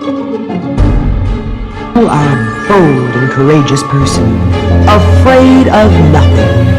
You are a bold and courageous person, afraid of nothing.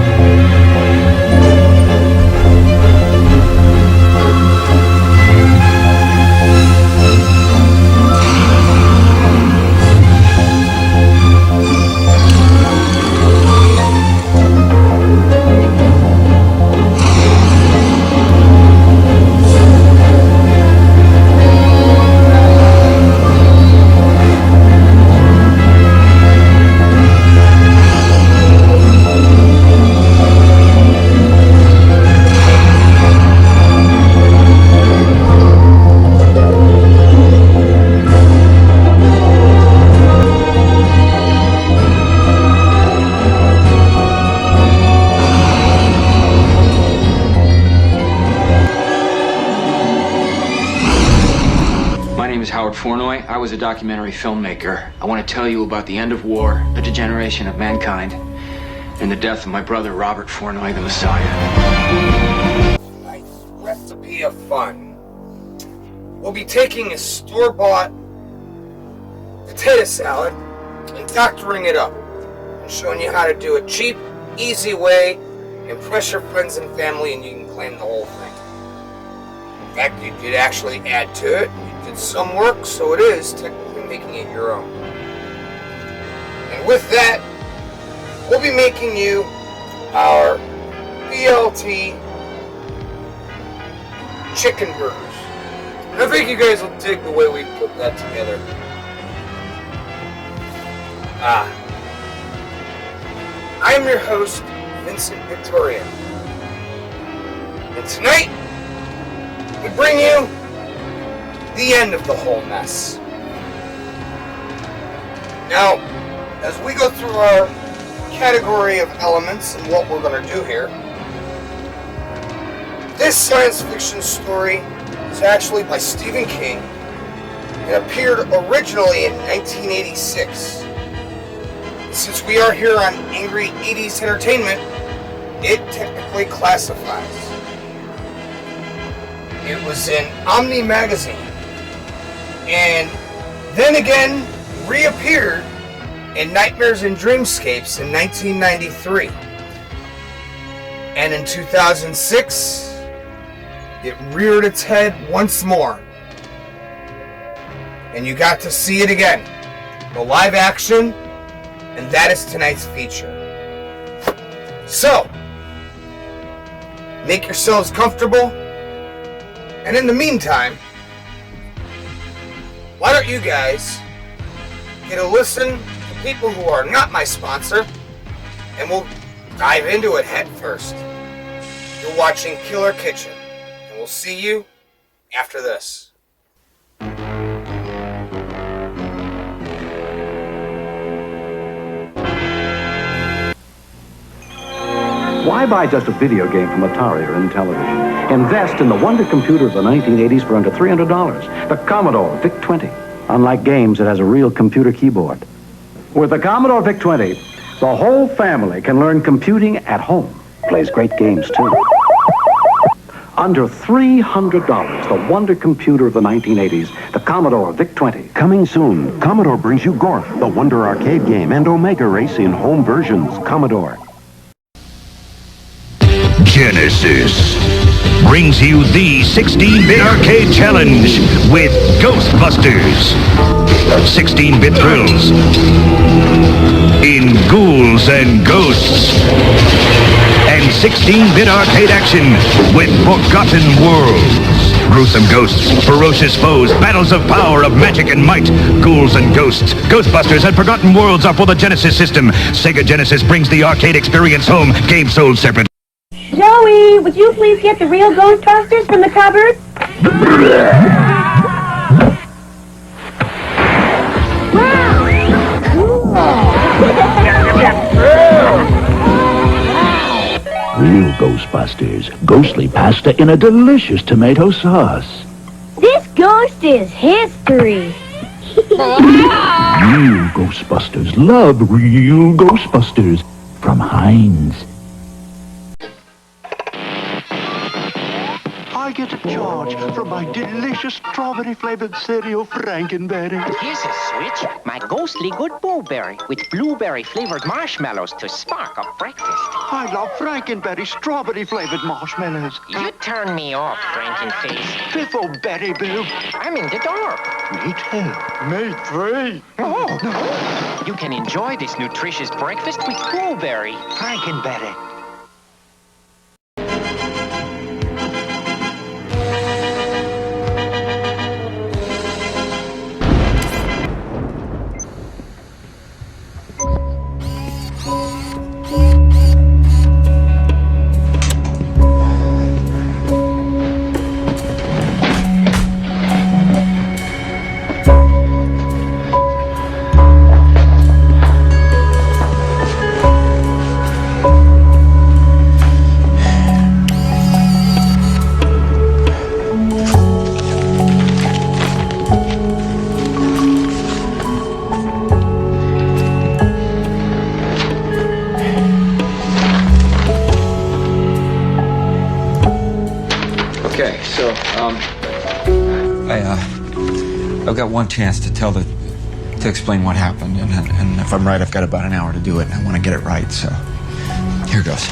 Howard Flournoy. I was a documentary filmmaker. I want to tell you about the end of war, the degeneration of mankind, and the death of my brother Robert Flournoy, the Messiah. Tonight's recipe of fun. We'll be taking a store-bought potato salad and doctoring it up, and showing you how to do a cheap, easy way, impress your friends and family, and you can claim the whole thing. In fact, you did actually add to it. You did some work, so it is technically making it your own. And with that, we'll be making you our BLT chicken burgers. And I think you guys will dig the way we put that together. I am your host, Vincent Victorian. And tonight, we bring you the end of the whole mess. Now, as we go through our category of elements and what we're going to do here, this science fiction story is actually by Stephen King. It appeared originally in 1986. Since we are here on Angry 80s Entertainment, it technically classifies. It was in Omni magazine, and then again reappeared in Nightmares and Dreamscapes in 1993. And in 2006, it reared its head once more. And you got to see it again, the live action, and that is tonight's feature. So, make yourselves comfortable. And in the meantime, why don't you guys get a listen to people who are not my sponsor, and we'll dive into it head first. You're watching Killer Kitchen, and we'll see you after this. Why buy just a video game from Atari or Intellivision? Invest in the wonder computer of the 1980s for under $300. The Commodore VIC-20. Unlike games, it has a real computer keyboard. With the Commodore VIC-20, the whole family can learn computing at home. Plays great games, too. Under $300, the wonder computer of the 1980s, the Commodore VIC-20. Coming soon, Commodore brings you Gorf, the Wonder arcade game, and Omega Race in home versions. Commodore. Genesis brings you the 16-bit arcade challenge with Ghostbusters. 16-bit thrills in Ghouls and Ghosts. And 16-bit arcade action with Forgotten Worlds. Gruesome ghosts, ferocious foes, battles of power, of magic and might. Ghouls and Ghosts, Ghostbusters and Forgotten Worlds are for the Genesis system. Sega Genesis brings the arcade experience home. Game sold separate. Joey, would you please get the real Ghostbusters from the cupboard? Real Ghostbusters. Ghostly pasta in a delicious tomato sauce. This ghost is history. Real Ghostbusters love real Ghostbusters. From Heinz. I get a charge from my delicious strawberry-flavored cereal, Frankenberry. Here's a switch. My ghostly good blueberry with blueberry-flavored marshmallows to spark up breakfast. I love Frankenberry strawberry-flavored marshmallows. You turn me off, Frankenface. Fizzleberry Boo. I'm in the dark. Me too. Me three. Oh. You can enjoy this nutritious breakfast with blueberry. Frankenberry. Okay, so, I've got one chance to explain what happened, and if I'm right, I've got about an hour to do it, and I want to get it right, so here goes.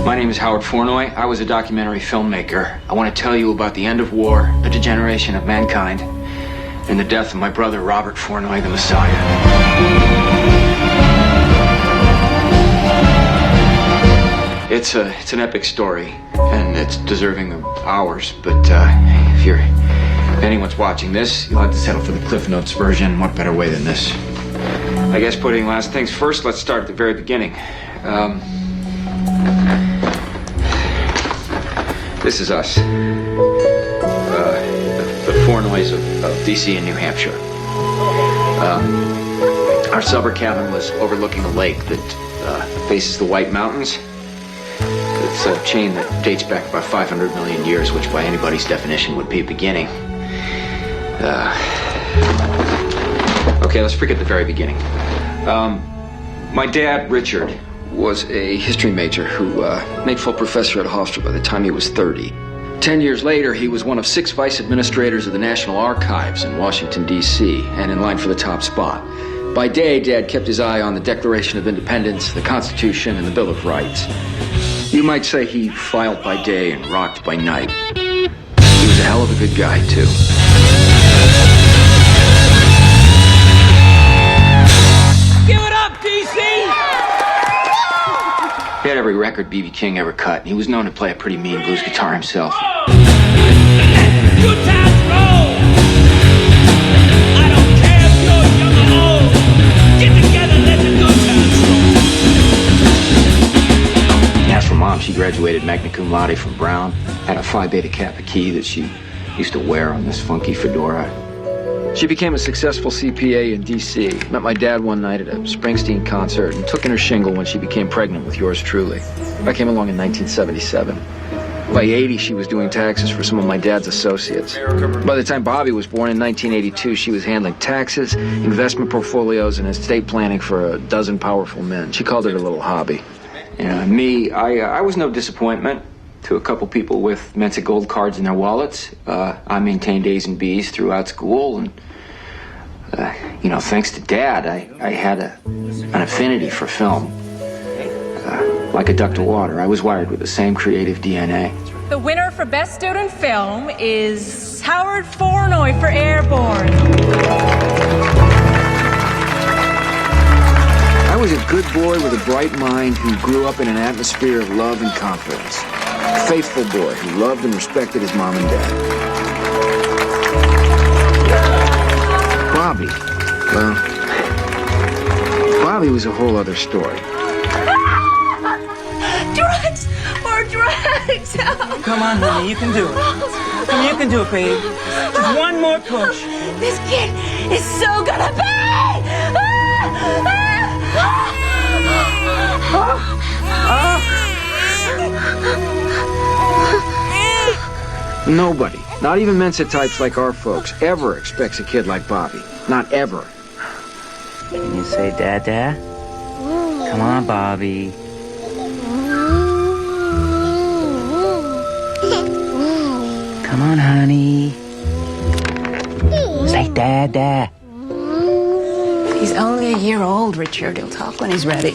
My name is Howard Flournoy. I was a documentary filmmaker. I want to tell you about the end of war, the degeneration of mankind, and the death of my brother, Robert Flournoy, the Messiah. It's an epic story, and it's deserving of ours, but if anyone's watching this, you'll have to settle for the Cliff Notes version. What better way than this? I guess putting last things first, let's start at the very beginning. This is us. The Flournoys of D.C. and New Hampshire. Our summer cabin was overlooking a lake that faces the White Mountains. It's a chain that dates back about 500 million years, which by anybody's definition would be a beginning. Okay, let's forget the very beginning. My dad, Richard, was a history major who made full professor at Hofstra by the time he was 30. 10 years later, he was one of 6 vice administrators of the National Archives in Washington, D.C., and in line for the top spot. By day, Dad kept his eye on the Declaration of Independence, the Constitution, and the Bill of Rights. You might say he filed by day and rocked by night. He was a hell of a good guy, too. Give it up, DC! He had every record B.B. King ever cut, and he was known to play a pretty mean blues guitar himself. Good times roll! I don't care if you're young or old. Get together, let the good times roll. As for Mom, she graduated magna cum laude from Brown, had a Phi Beta Kappa key that she used to wear on this funky fedora. She became a successful CPA in D.C., met my dad one night at a Springsteen concert, and took in her shingle when she became pregnant with yours truly. I came along in 1977. By 80, she was doing taxes for some of my dad's associates. By the time Bobby was born in 1982, she was handling taxes, investment portfolios, and estate planning for a dozen powerful men. She called it a little hobby. And me, I was no disappointment to a couple people with Mensa gold cards in their wallets. I maintained A's and B's throughout school, and thanks to Dad, I had an affinity for film. Like a duck to water, I was wired with the same creative DNA. The winner for Best Student Film is Howard Flournoy for Airborne. I was a good boy with a bright mind who grew up in an atmosphere of love and confidence. A faithful boy who loved and respected his mom and dad. Bobby, well, Bobby was a whole other story. Drugs! More drugs! Come on, honey, you can do it. Come, you can do it, babe. Just one more push. This kid is so gonna pay! Nobody, not even Mensa types like our folks, ever expects a kid like Bobby. Not ever. Can you say Dada? Come on, Bobby. Come on, honey. Say Dada. He's only a year old, Richard. He'll talk when he's ready.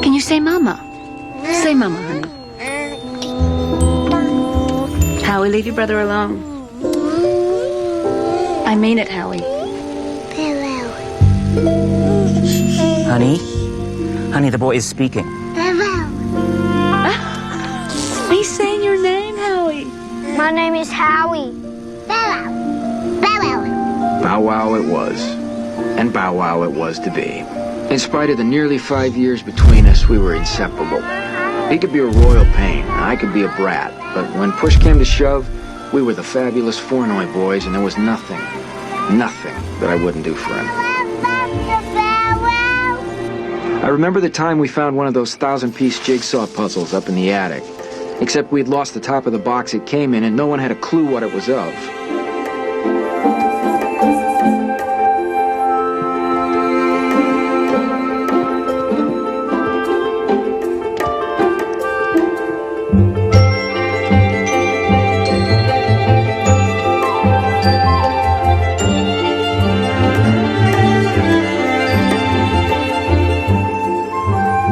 Can you say Mama? Say Mama, honey. Howie, leave your brother alone. I mean it, Howie. Honey? Honey, the boy is speaking. He's saying your name, Howie. My name is Howie. Bow wow. Bow wow it was. And bow wow it was to be. In spite of the nearly 5 years between us, we were inseparable. He could be a royal pain, I could be a brat. But when push came to shove, we were the fabulous Flournoy boys, and there was nothing that I wouldn't do for him. I remember the time we found one of those 1,000-piece jigsaw puzzles up in the attic. Except we'd lost the top of the box it came in, and no one had a clue what it was of.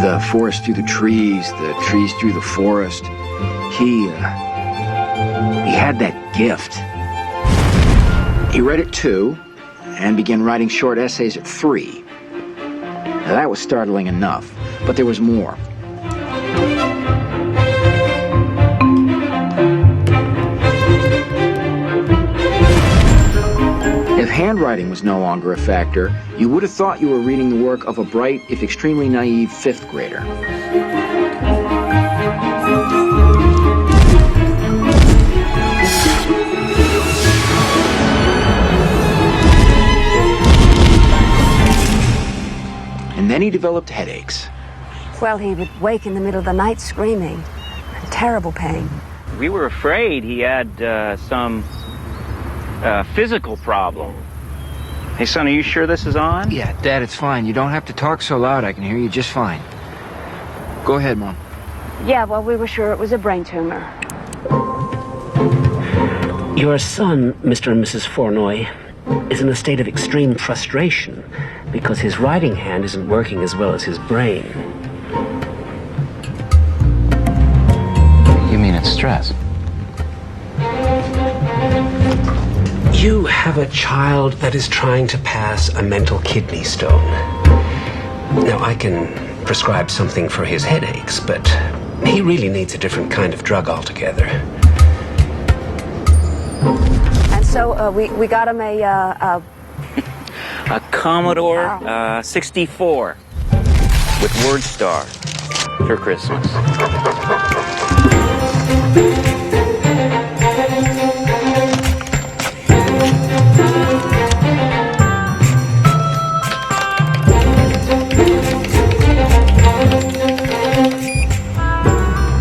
The forest through the trees through the forest. He had that gift. He read at 2 and began writing short essays at 3. Now, that was startling enough, but there was more. If handwriting was no longer a factor, you would have thought you were reading the work of a bright, if extremely naive, 5th grader. And then he developed headaches. Well, he would wake in the middle of the night screaming. Terrible pain. We were afraid he had some physical problem. Hey, son, are you sure this is on? Yeah, Dad, it's fine. You don't have to talk so loud. I can hear you just fine. Go ahead, Mom. Yeah, well, we were sure it was a brain tumor. Your son, Mr. and Mrs. Flournoy, is in a state of extreme frustration because his writing hand isn't working as well as his brain. You mean it's stress? You have a child that is trying to pass a mental kidney stone. Now, I can prescribe something for his headaches, but he really needs a different kind of drug altogether. And so we got him a Commodore 64 with WordStar for Christmas.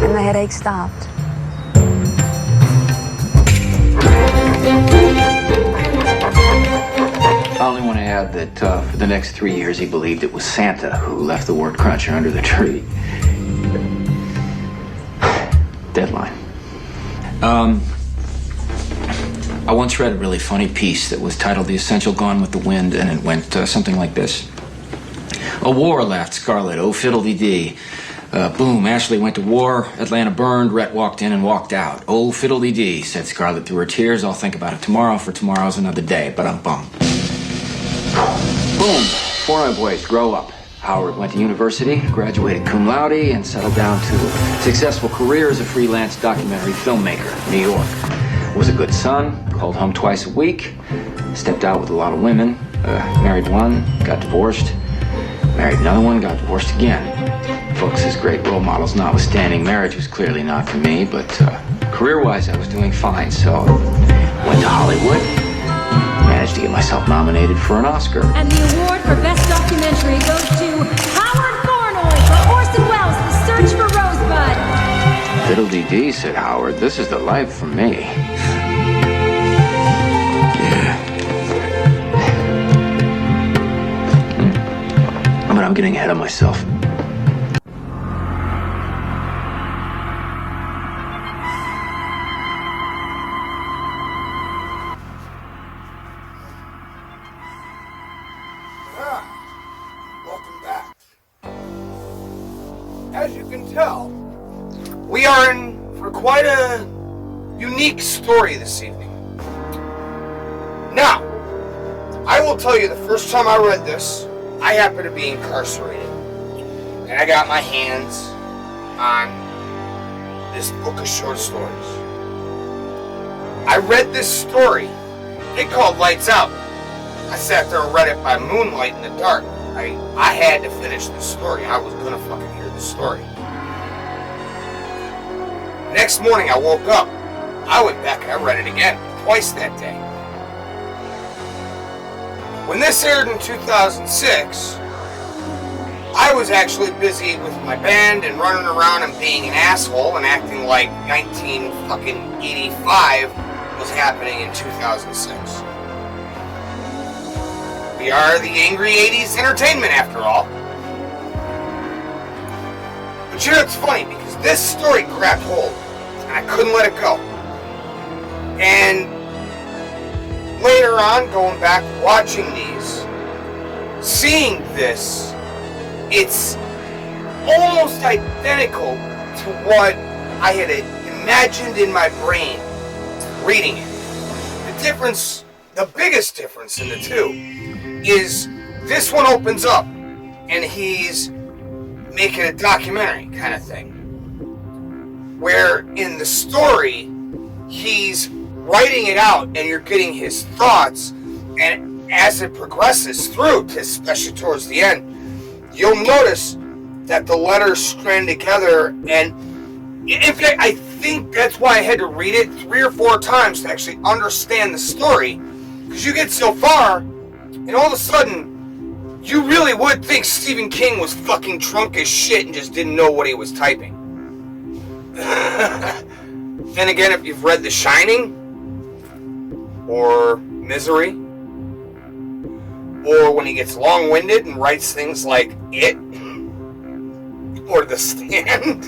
and the headache stopped. I only want to add that for the next 3 years he believed it was Santa who left the word cruncher under the tree. Deadline. I once read a really funny piece that was titled The Essential Gone with the Wind, and it went something like this. A war, laughed Scarlett. Oh, fiddle-dee-dee. Boom, Ashley went to war, Atlanta burned, Rhett walked in and walked out. Oh, fiddle-dee-dee, said Scarlett through her tears. I'll think about it tomorrow, for tomorrow's another day. Ba-dum-bum. Boom, Flournoy boys, grow up. Howard went to university, graduated cum laude, and settled down to a successful career as a freelance documentary filmmaker in New York. Was a good son, called home twice a week, stepped out with a lot of women, married one, got divorced, married another one, got divorced again. Folks as great role models notwithstanding, marriage was clearly not for me, but career-wise I was doing fine, so went to Hollywood, managed to get myself nominated for an Oscar. And the award for Best Documentary goes to Howard Flournoy for Orson Welles' The Search for Rosebud. Fiddle-dee-dee, said Howard. This is the life for me. Yeah. But I'm getting ahead of myself. We are in for quite a unique story this evening. Now, I will tell you the first time I read this, I happened to be incarcerated. And I got my hands on this book of short stories. I read this story. It called Lights Out. I sat there and read it by moonlight in the dark. I had to finish this story. I was gonna fucking hear this story. Next morning I woke up. I went back and I read it again, twice that day. When this aired in 2006, I was actually busy with my band and running around and being an asshole and acting like 1985 was happening in 2006. We are the angry 80s entertainment after all. But you know, it's funny because this story grabbed hold and I couldn't let it go. And later on, going back, watching these, seeing this, it's almost identical to what I had imagined in my brain reading it. The difference, the biggest difference in the two, is this one opens up and he's making a documentary kind of thing. Where in the story, he's writing it out and you're getting his thoughts, and as it progresses through, especially towards the end, you'll notice that the letters strand together, and in fact, I think that's why I had to read it 3 or 4 times to actually understand the story, because you get so far, and all of a sudden, you really would think Stephen King was fucking drunk as shit and just didn't know what he was typing. Then again, if you've read The Shining, or Misery, or when he gets long-winded and writes things like It, or The Stand,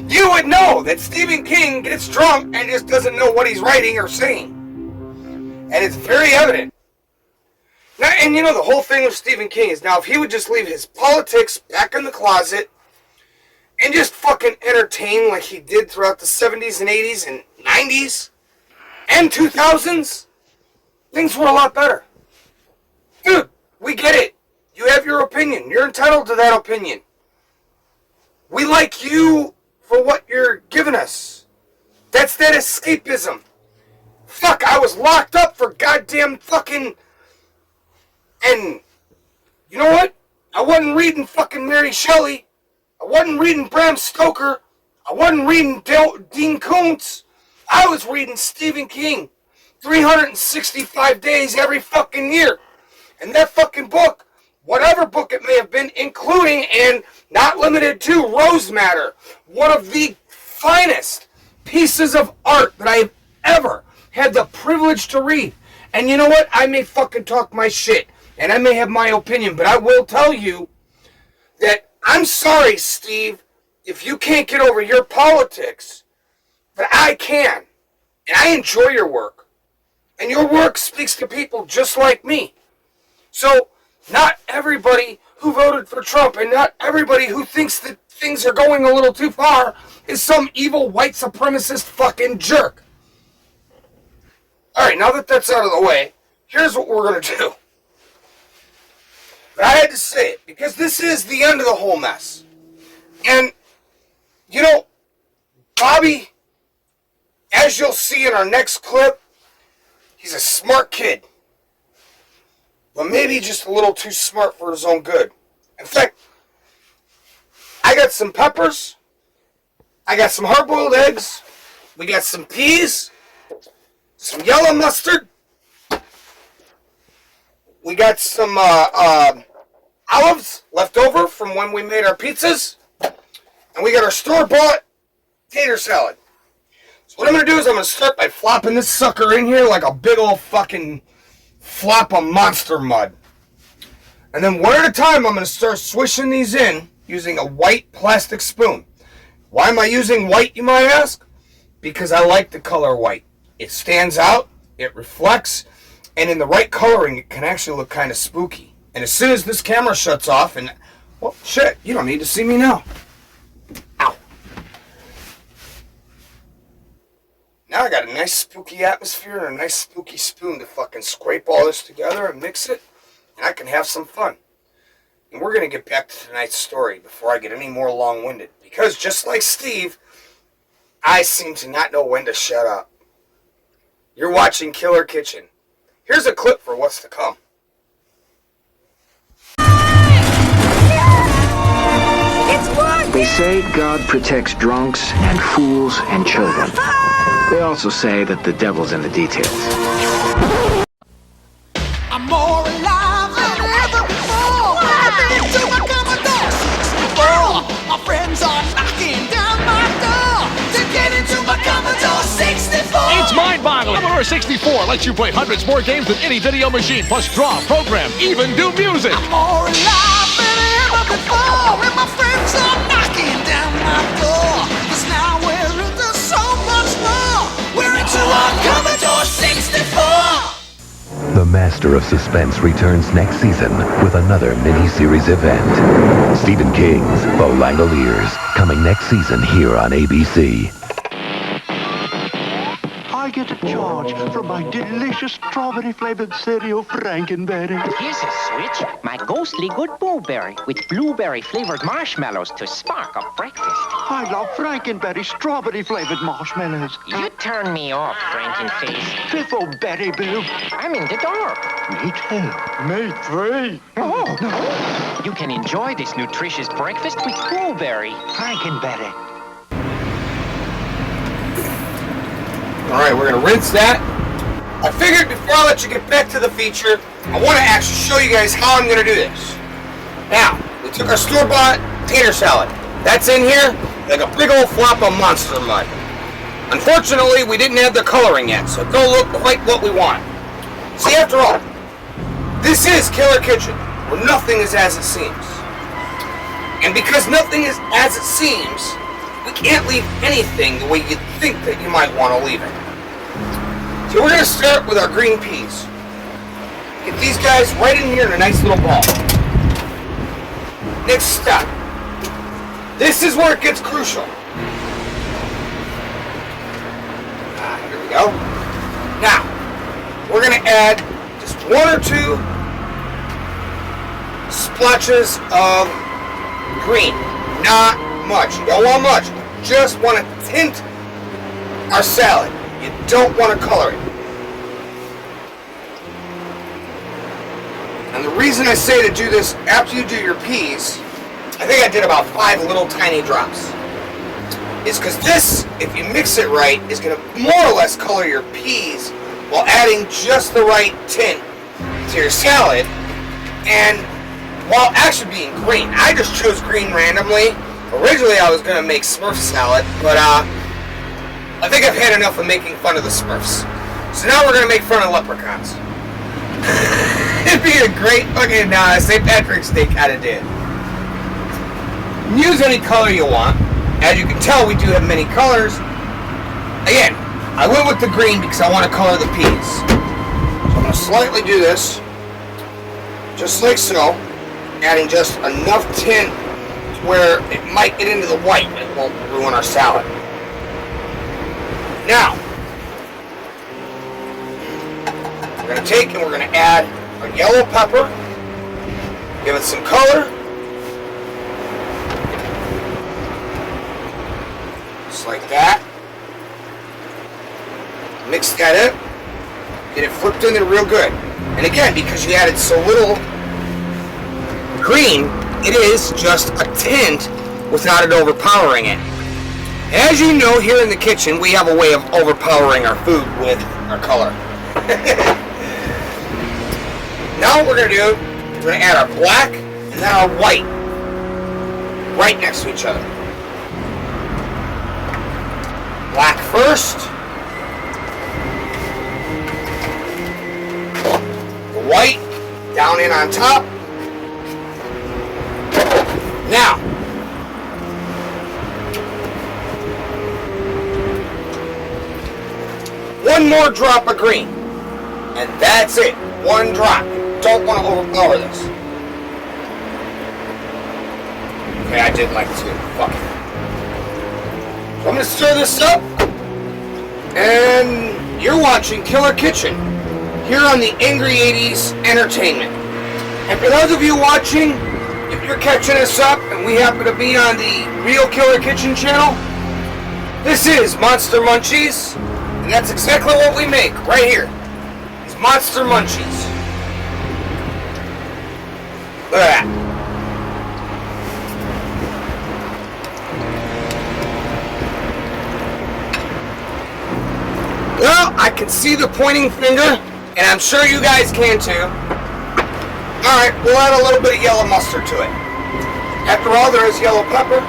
you would know that Stephen King gets drunk and just doesn't know what he's writing or saying. And it's very evident. Now, and you know, the whole thing with Stephen King is, now if he would just leave his politics back in the closet and just fucking entertain like he did throughout the 70s and 80s and 90s and 2000s, things were a lot better. Dude, we get it. You have your opinion. You're entitled to that opinion. We like you for what you're giving us. That's that escapism. Fuck, I was locked up for goddamn fucking... And you know what? I wasn't reading fucking Mary Shelley. I wasn't reading Bram Stoker. I wasn't reading Dean Koontz. I was reading Stephen King 365 days every fucking year. And that fucking book, whatever book it may have been, including and not limited to Rose Matter, one of the finest pieces of art that I have ever had the privilege to read. And you know what? I may fucking talk my shit, and I may have my opinion, but I will tell you that I'm sorry, Steve, if you can't get over your politics, but I can. And I enjoy your work. And your work speaks to people just like me. So, not everybody who voted for Trump and not everybody who thinks that things are going a little too far is some evil white supremacist fucking jerk. Alright, now that that's out of the way, here's what we're going to do. But I had to say it, because this is the end of the whole mess. And, you know, Bobby, as you'll see in our next clip, he's a smart kid. But maybe just a little too smart for his own good. In fact, I got some peppers, I got some hard-boiled eggs, we got some peas, some yellow mustard, we got some olives left over from when we made our pizzas, and we got our store-bought tater salad. So what I'm going to do is I'm going to start by flopping this sucker in here like a big old fucking flop of Monster Mud. And then one at a time I'm going to start swishing these in using a white plastic spoon. Why am I using white, you might ask? Because I like the color white. It stands out, it reflects, and in the right coloring it can actually look kind of spooky. And as soon as this camera shuts off and... Well, shit, you don't need to see me now. Ow. Now I got a nice spooky atmosphere and a nice spooky spoon to fucking scrape all this together and mix it, and I can have some fun. And we're going to get back to tonight's story before I get any more long-winded. Because just like Steve, I seem to not know when to shut up. You're watching Killer Kitchen. Here's a clip for what's to come. They say God protects drunks and fools and children. They also say that the devil's in the details. I'm more alive than ever before. I've been to my Commodore 64. My friends are knocking down my door to get into my Commodore 64. It's mind-boggling. Commodore 64 lets you play hundreds more games than any video machine, plus draw, program, even do music. I'm more alive than ever before, and my friends are knocking down my door. 'Cause now we're into so much more. We're into our Commodore 64. The Master of Suspense returns next season with another mini-series event. Stephen King's The Langoliers, coming next season here on ABC. I get a charge for my delicious strawberry-flavored cereal, Frankenberry. Here's a switch. My ghostly good blueberry with blueberry-flavored marshmallows to spark up breakfast. I love Frankenberry strawberry-flavored marshmallows. You turn me off, Frankenface. Fizzleberry Boo. I'm in the dark. Me too. Me three. Oh. You can enjoy this nutritious breakfast with blueberry. Frankenberry. Alright, we're going to rinse that. I figured before I let you get back to the feature, I want to actually show you guys how I'm going to do this. Now, we took our store-bought tater salad. That's in here like a big old flop of Monster Mud. Unfortunately, we didn't have the coloring yet, so it don't look quite what we want. See, after all, this is Killer Kitchen, where nothing is as it seems. And because nothing is as it seems, we can't leave anything the way you think that you might want to leave it. So we're going to start with our green peas. Get these guys right in here in a nice little ball. Next step. This is where it gets crucial. Here we go. Now, we're going to add just 1 or 2 splotches of green. Not much. You don't want much. You just want to tint our salad. You don't want to color it. And the reason I say to do this after you do your peas, I think I did about 5 little tiny drops, is because this, if you mix it right, is going to more or less color your peas while adding just the right tint to your salad, and while actually being green. I just chose green randomly. Originally I was going to make Smurf salad, but I think I've had enough of making fun of the Smurfs. So now we're going to make fun of leprechauns. It'd be a great fucking St. Patrick's Day kind of day. Use any color you want. As you can tell, we do have many colors. Again, I went with the green because I want to color the peas. So I'm going to slightly do this, just like so, adding just enough tint to where it might get into the white, but it won't ruin our salad. Now, we're going to take and we're going to add our yellow pepper, give it some color, just like that. Mix that up, get it flipped in there real good. And again, because you added so little green, it is just a tint without it overpowering it. As you know, here in the kitchen, we have a way of overpowering our food with our color. Now what we're going to do, we're going to add our black and then our white right next to each other. Black first. The white down in on top. Now, one more drop of green, and that's it. 1 drop. Don't want to overpower this. Okay, I did like 2. Fuck it. So I'm going to stir this up, And you're watching Killer Kitchen here on the Angry 80s Entertainment. And for those of you watching, if you're catching us up and we happen to be on the Real Killer Kitchen channel, this is Monster Munchies, and that's exactly what we make right here. It's Monster Munchies. Look at that. Well, I can see the pointing finger, and I'm sure you guys can too. Alright, we'll add a little bit of yellow mustard to it. After all, there is yellow pepper.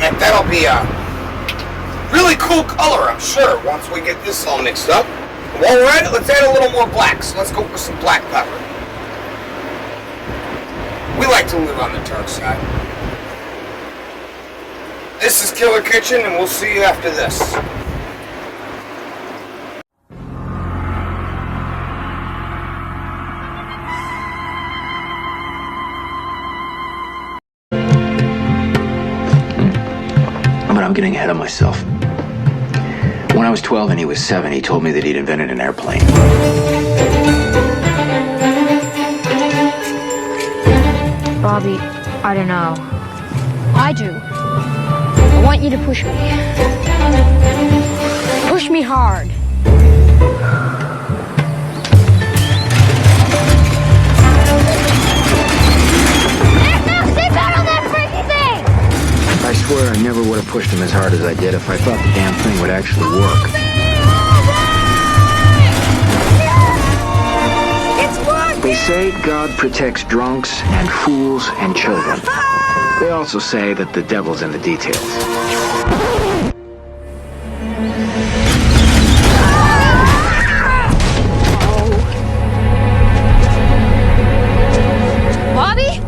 And that'll be a really cool color, I'm sure, once we get this all mixed up. While we're at it, let's add a little more black. So let's go for some black pepper. We like to live on the dark side. This is Killer Kitchen, and we'll see you after this. But I'm getting ahead of myself. When I was 12 and he was 7, he told me that he'd invented an airplane. Bobby, I don't know. I do. I want you to push me. Push me hard. There's no seatbelt on that freaky thing! I swear I never would have pushed him as hard as I did if I thought the damn thing would actually work. It's working! They say God protects drunks and fools and children. They also say that the devil's in the details. Bobby?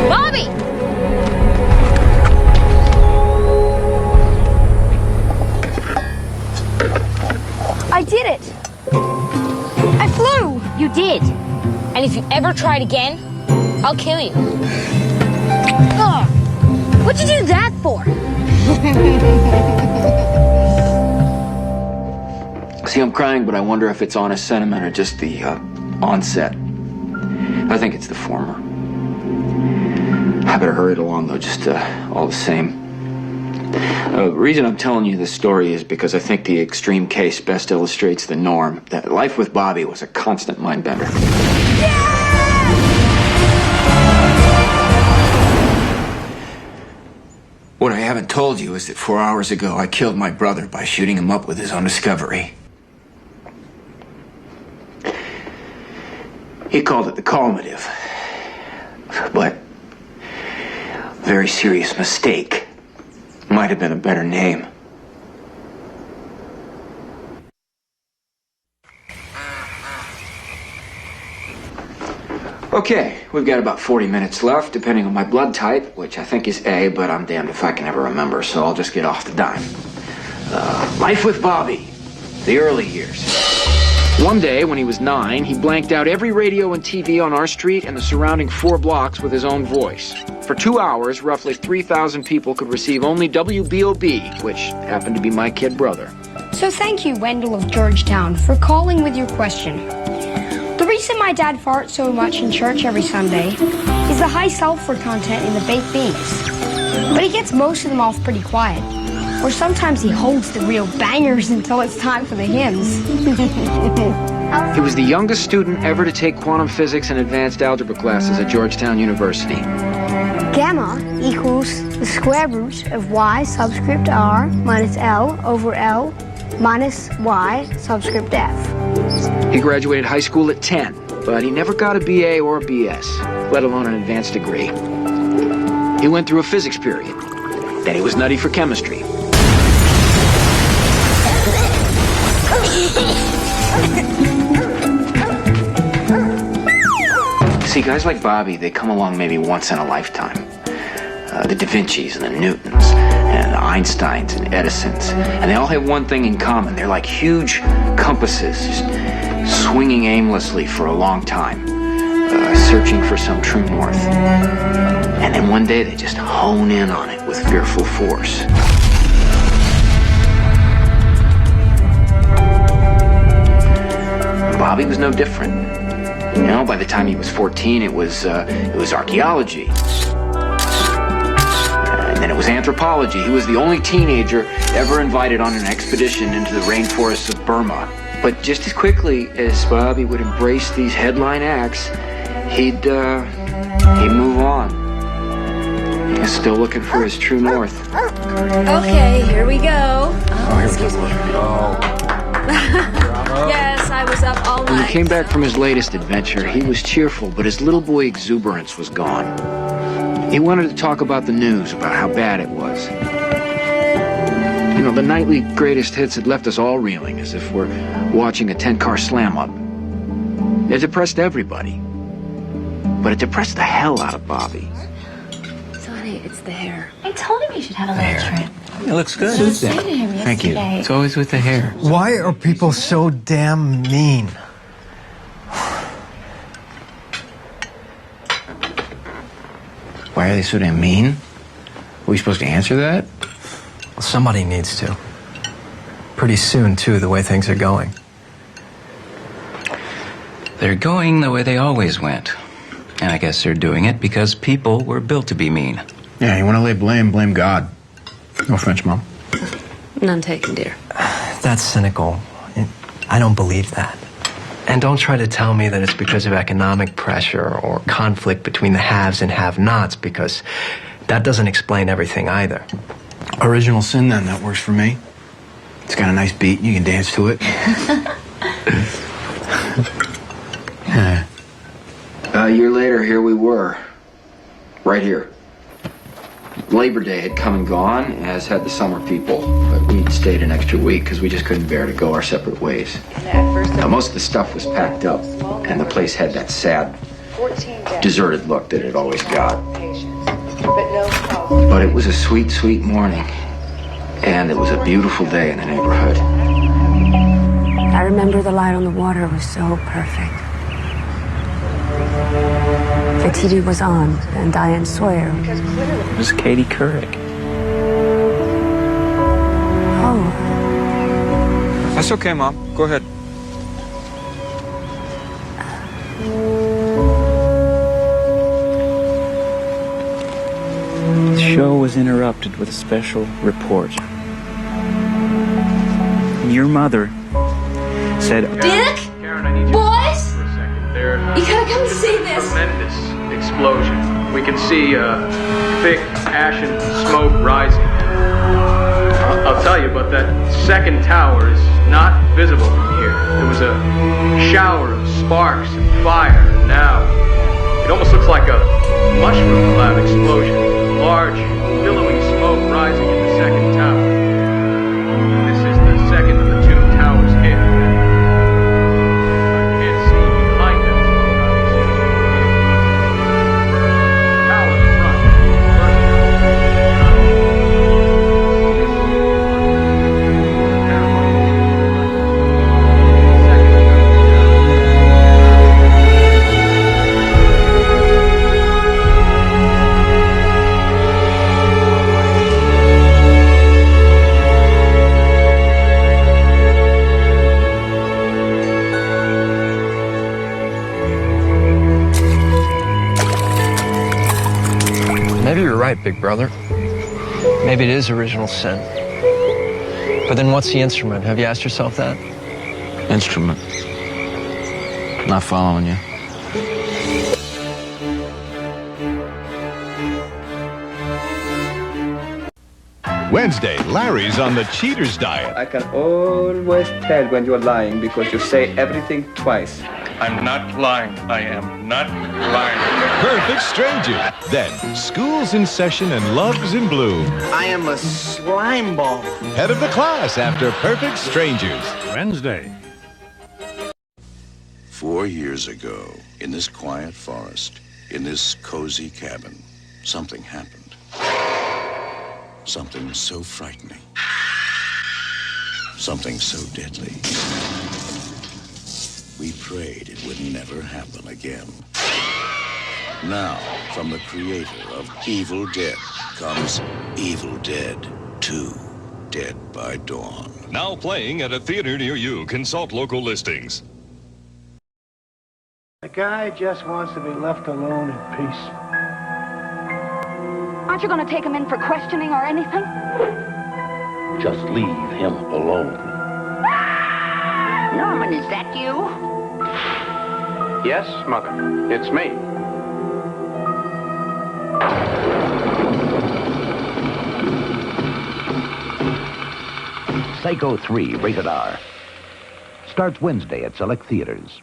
Bobby! I did it! I flew! You did. And if you ever try it again, I'll kill you. Ugh. What'd you do that for? See, I'm crying, but I wonder if it's honest sentiment or just the onset. I think it's the former. I better hurry it along, though, just all the same. The reason I'm telling you this story is because I think the extreme case best illustrates the norm, that life with Bobby was a constant mind-bender. What I haven't told you is that 4 hours ago I killed my brother by shooting him up with his own discovery. He called it the calmative, but very serious mistake. Might have been a better name. Okay, we've got about 40 minutes left, depending on my blood type, which I think is A, but I'm damned if I can ever remember, so I'll just get off the dime. Life with Bobby, the early years. One day, when he was 9, he blanked out every radio and TV on our street and the surrounding 4 blocks with his own voice. For 2 hours, roughly 3,000 people could receive only WBOB, which happened to be my kid brother. So thank you, Wendell of Georgetown, for calling with your question. The reason my dad farts so much in church every Sunday is the high sulfur content in the baked beans. But he gets most of them off pretty quiet. Or sometimes he holds the real bangers until it's time for the hymns. He was the youngest student ever to take quantum physics and advanced algebra classes at Georgetown University. Gamma equals the square root of y subscript r minus L over L minus y subscript f. He graduated high school at 10, but he never got a BA or a BS, let alone an advanced degree. He went through a physics period. Then he was nutty for chemistry. See, guys like Bobby, they come along maybe once in a lifetime. The Da Vincis and the Newtons and the Einsteins and Edisons. And they all have one thing in common. They're like huge compasses, just swinging aimlessly for a long time. searching for some true north. And then one day they just hone in on it with fearful force. Bobby was no different. You know, by the time he was 14, it was archaeology. And then it was anthropology. He was the only teenager ever invited on an expedition into the rainforests of Burma. But just as quickly as Bobby would embrace these headline acts, he'd move on. He's still looking for his true north. Okay, here we go. Excuse me. Yes, I was up all When he night. came back from his latest adventure, he was cheerful, but his little boy exuberance was gone. He wanted to talk about the news, about how bad it was. You know, the nightly greatest hits had left us all reeling, as if we're watching a 10-car slam-up. It depressed everybody. But it depressed the hell out of Bobby. Sonny, it's the hair. I told him you should have a little trim. It looks good. I said to him Thank you. yesterday. It's always with the hair. Why are people so damn mean? Why are they so damn mean? Are we supposed to answer that? Well, somebody needs to. Pretty soon, too, the way things are going. They're going the way they always went. And I guess they're doing it because people were built to be mean. Yeah, you want to lay blame, blame God. No offense, Mom. None taken, dear. That's cynical. I don't believe that. And don't try to tell me that it's because of economic pressure or conflict between the haves and have-nots, because that doesn't explain everything either. Original sin, then. That works for me. It's got a nice beat. You can dance to it. A year later, here we were. Right here. Labor Day had come and gone, as had the summer people, but we'd stayed an extra week because we just couldn't bear to go our separate ways. Now, most of the stuff was packed up, and the place had that sad, deserted look that it always got. But it was a sweet, sweet morning, and it was a beautiful day in the neighborhood. I remember the light on the water was so perfect. The TV was on, and Diane Sawyer. It was Katie Couric. Oh, That's okay, Mom. Go ahead. The show was interrupted with a special report. Your mother said... Dick? Boys? You gotta come see this. Tremendous explosion. We can see thick ashen smoke rising. I'll tell you, but that second tower is not visible from here. There was a shower of sparks and fire, and now it almost looks like a mushroom cloud explosion. Large, billowing smoke rising in the second tower. This is the second of the two towers hit. I can't see behind us. Tower in front. Maybe you're right, big brother. Maybe it is original sin. But then what's the instrument? Have you asked yourself that? Instrument. Not following you. Wednesday, Larry's on the cheater's diet. I can always tell when you're lying because you say everything twice. I'm not lying. I am not lying. Perfect Strangers. Then, school's in session and love's in bloom. I am a slime ball. Head of the class after Perfect Strangers. Wednesday. 4 years ago, in this quiet forest, in this cozy cabin, something happened. Something so frightening. Something so deadly. we prayed it would never happen again. Now, from the creator of Evil Dead comes Evil Dead 2, Dead by Dawn. Now playing at a theater near you. Consult local listings. The guy just wants to be left alone in peace. Aren't you going to take him in for questioning or anything? Just leave him alone. Norman, is that you? Yes, Mother. It's me. Psycho 3, rated R. Starts Wednesday at select theaters.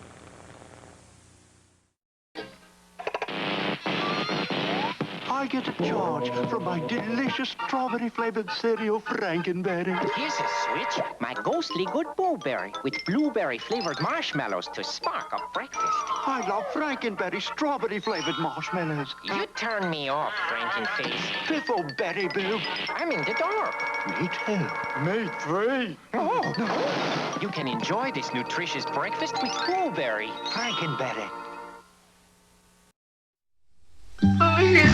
I get a charge from my delicious strawberry-flavored cereal, Frankenberry. Here's a switch. My ghostly good blueberry with blueberry-flavored marshmallows to spark up breakfast. I love Frankenberry strawberry-flavored marshmallows. You turn me off, Frankenface. Piffleberry Boo. I'm in the dark. Me too. Me three. Oh. You can enjoy this nutritious breakfast with blueberry. Frankenberry.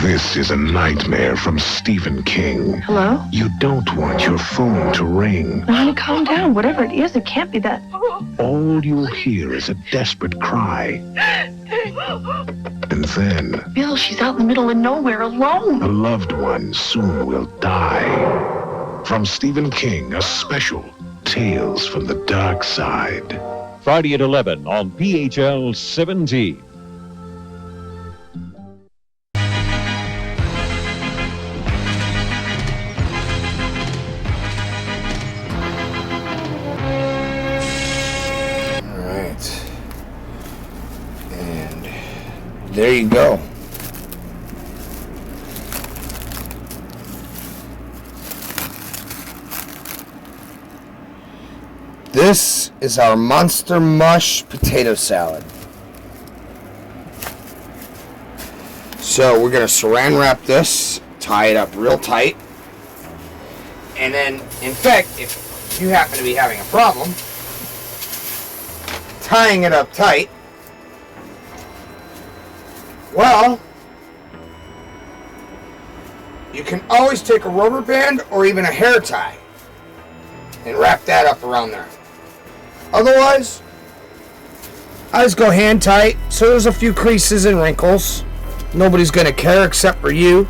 This is a nightmare from Stephen King. Hello? You don't want your phone to ring. Honey, calm down. Whatever it is, it can't be that. All you'll hear is a desperate cry. And then Bill, she's out in the middle of nowhere alone. a loved one soon will die. From Stephen King, a special Tales from the Dark Side. Friday at 11 on PHL 17. There you go. This is our Monster Mush potato salad. So we're going to saran wrap this, tie it up real tight. And then, in fact, if you happen to be having a problem tying it up tight, well, you can always take a rubber band or even a hair tie and wrap that up around there. Otherwise, I just go hand tight, so there's a few creases and wrinkles. Nobody's going to care except for you.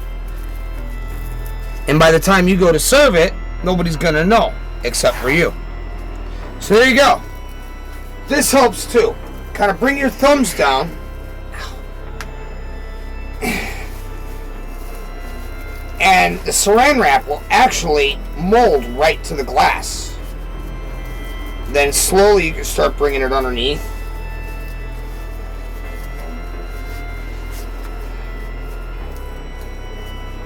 And by the time you go to serve it, nobody's going to know except for you. So there you go. This helps too. Kind of bring your thumbs down. And the saran wrap will actually mold right to the glass. Then slowly you can start bringing it underneath.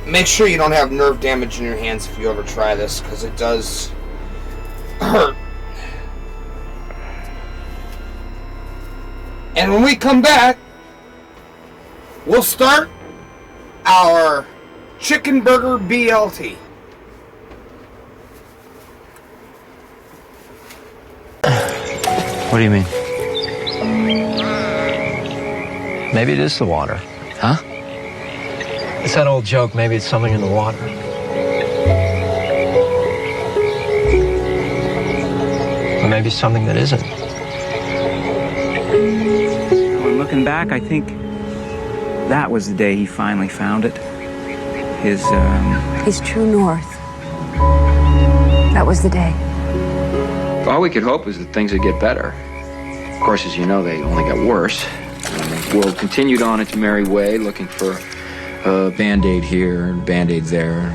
Make sure you don't have nerve damage in your hands if you ever try this, because it does hurt. And when we come back, we'll start our chicken burger BLT. What do you mean? Maybe it is the water. Huh? It's that old joke, maybe it's something in the water. Or maybe something that isn't. When looking back, I think that was the day he finally found it. His true north. That was the day. All we could hope is that things would get better. Of course, as you know, they only got worse. And the world continued on its merry way, looking for a Band-Aid here and Band-Aid there.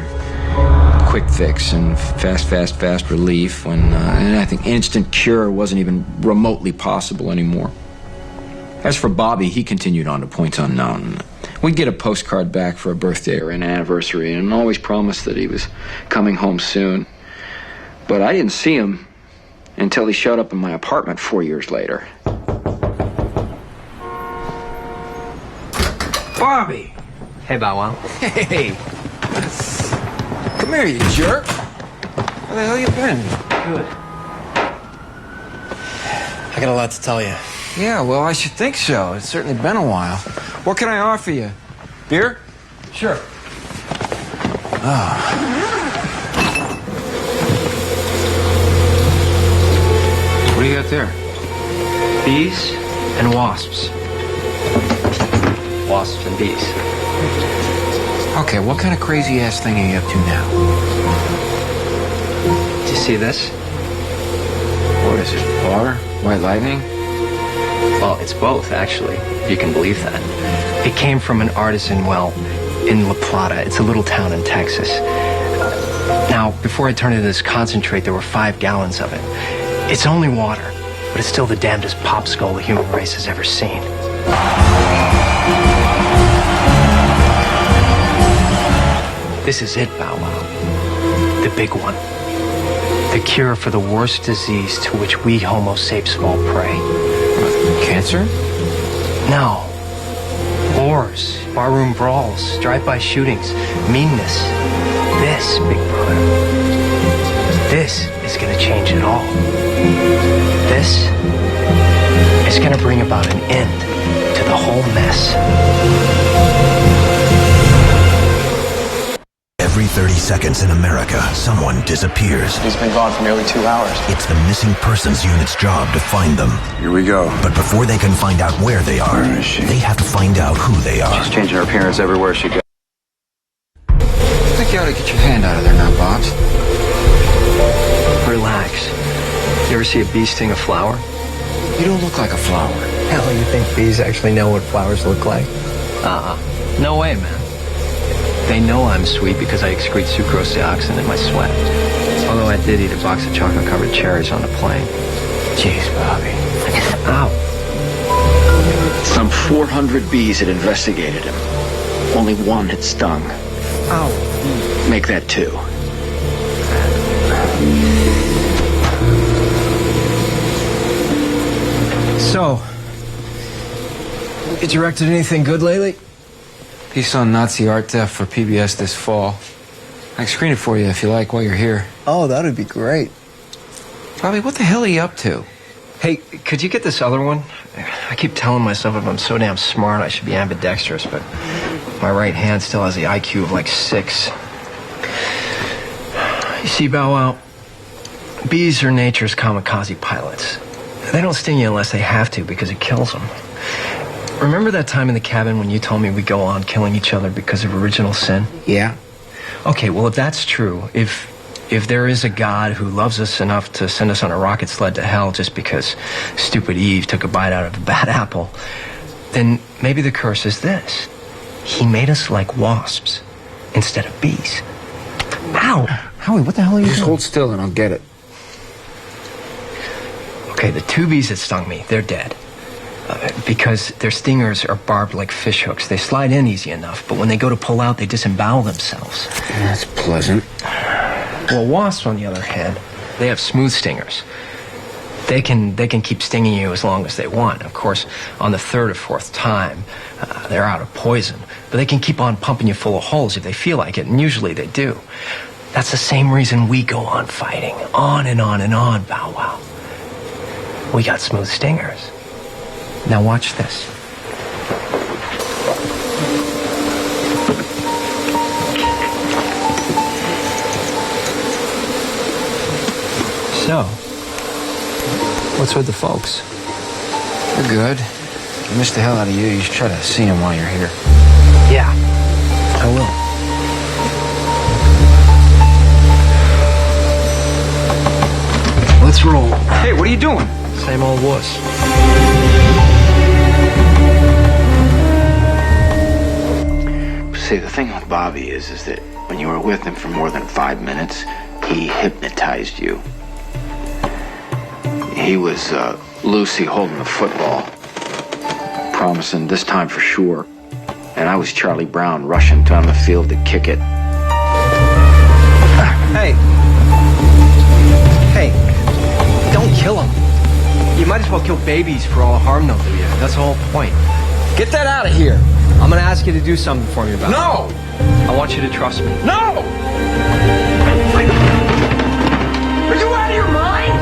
Quick fix and fast relief when and I think instant cure wasn't even remotely possible anymore. As for Bobby, he continued on to points unknown. We'd get a postcard back for a birthday or an anniversary and always promised that he was coming home soon. But I didn't see him until he showed up in my apartment 4 years later. Bobby! Hey, Bow Wow. Hey! Come here, you jerk! Where the hell you been? Good. I got a lot to tell you. Yeah, well, I should think so. It's certainly been a while. What can I offer you? Beer? Sure. What do you got there? Bees and wasps. Wasps and bees. Okay, what kind of crazy-ass thing are you up to now? Do you see this? What is it, water? White lightning? Well, it's both, actually, if you can believe that. It came from an artisan well in La Plata. It's a little town in Texas. Now, before I turned it into this concentrate, there were 5 gallons of it. It's only water, but it's still the damnedest popsicle the human race has ever seen. This is it, Bow Wow. The big one. The cure for the worst disease to which we Homo sapes fall prey. Cancer? No. Wars, barroom brawls, drive-by shootings, meanness. This, big brother. This is gonna change it all. This is gonna bring about an end to the whole mess. Every 30 seconds in America, someone disappears. He's been gone for nearly 2 hours. It's the Missing Persons Unit's job to find them. Here we go. But before they can find out where they are, they have to find out who they are. She's changing her appearance everywhere she goes. I think you ought to get your hand out of there now, Bobs. Relax. You ever see a bee sting a flower? You don't look like a flower. Hell, you think bees actually know what flowers look like? No way, man. They know I'm sweet because I excrete sucrose dioxin in my sweat. Although I did eat a box of chocolate-covered cherries on the plane. Jeez, Bobby. Ow. Some 400 bees had investigated him. Only one had stung. Ow. Make that 2. So, you directed anything good lately? Piece on Nazi art theft for PBS this fall. I can screen it for you if you like while you're here. Oh, that would be great. Bobby, what the hell are you up to? Hey, could you get this other one? I keep telling myself if I'm so damn smart, I should be ambidextrous, but my right hand still has the IQ of like 6. You see, Bow Wow, bees are nature's kamikaze pilots. They don't sting you unless they have to because it kills them. Remember that time in the cabin when you told me we'd go on killing each other because of original sin? Yeah. Okay, well, if that's true, if there is a God who loves us enough to send us on a rocket sled to hell just because stupid Eve took a bite out of a bad apple, then maybe the curse is this. He made us like wasps instead of bees. Ow! Howie, what the hell are you doing? Just hold still and I'll get it. Okay, the 2 bees that stung me, they're dead. Because their stingers are barbed like fish hooks. They slide in easy enough, but when they go to pull out, they disembowel themselves. That's pleasant. Well, wasps, on the other hand, they have smooth stingers. They can keep stinging you as long as they want. Of course, on the 3rd or 4th time, they're out of poison. But they can keep on pumping you full of holes if they feel like it, and usually they do. That's the same reason we go on fighting. On and on and on, Bow Wow. We got smooth stingers. Now watch this. So, what's with the folks? They're good. I missed the hell out of you. You should try to see them while you're here. Yeah, I will. Let's roll. Hey, what are you doing? Same old wuss. See, the thing with Bobby is that when you were with him for more than 5 minutes, he hypnotized you. He was Lucy holding the football, promising this time for sure. And I was Charlie Brown rushing down the field to kick it. Hey. Hey. Don't kill him. You might as well kill babies for all the harm they'll do you. That's the whole point. Get that out of here. I'm gonna ask you to do something for me about it. No! I want you to trust me. No! Are you out of your mind?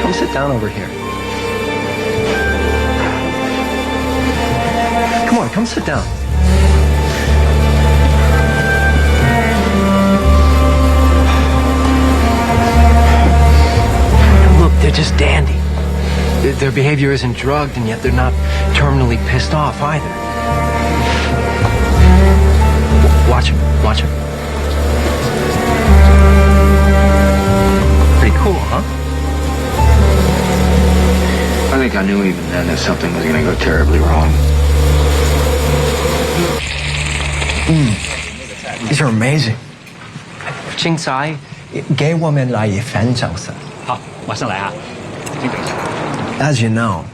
Come sit down. over here. Come on, come sit down. Look, they're just dandy. Their behavior isn't drugged, and yet they're not terminally pissed off either. Watch him, watch him. Pretty cool, huh? I think I knew even then that something was gonna go terribly wrong. These are amazing. 精彩，给我们来一份掌声。好，马上来啊！ As you know,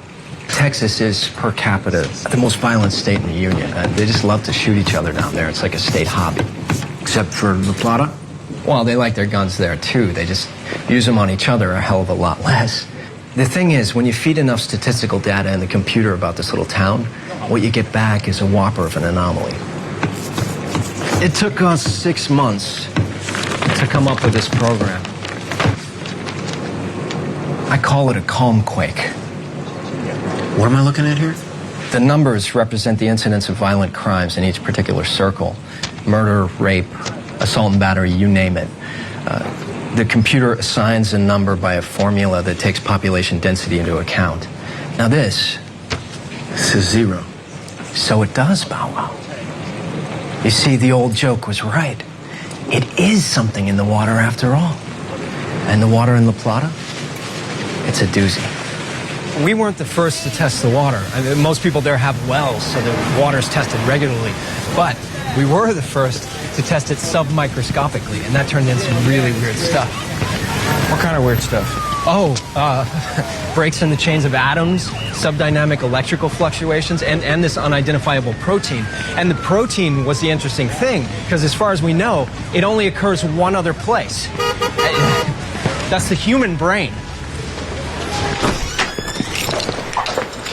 Texas is per capita the most violent state in the union. They just love to shoot each other down there. It's like a state hobby. Except for La Plata? Well, they like their guns there too. They just use them on each other a hell of a lot less. The thing is, when you feed enough statistical data in the computer about this little town, what you get back is a whopper of an anomaly. It took us 6 months to come up with this program. I call it a calm quake. What am I looking at here? The numbers represent the incidence of violent crimes in each particular circle. Murder, rape, assault and battery, you name it. The computer assigns a number by a formula that takes population density into account. Now this is 0. So it does, Bow Wow. You see, the old joke was right. It is something in the water after all. And the water in La Plata? It's a doozy. We weren't the first to test the water. I mean, most people there have wells, so the water's tested regularly. But we were the first to test it submicroscopically, and that turned in some really weird stuff. What kind of weird stuff? Oh, breaks in the chains of atoms, subdynamic electrical fluctuations, and this unidentifiable protein. And the protein was the interesting thing, because as far as we know, it only occurs one other place. That's the human brain.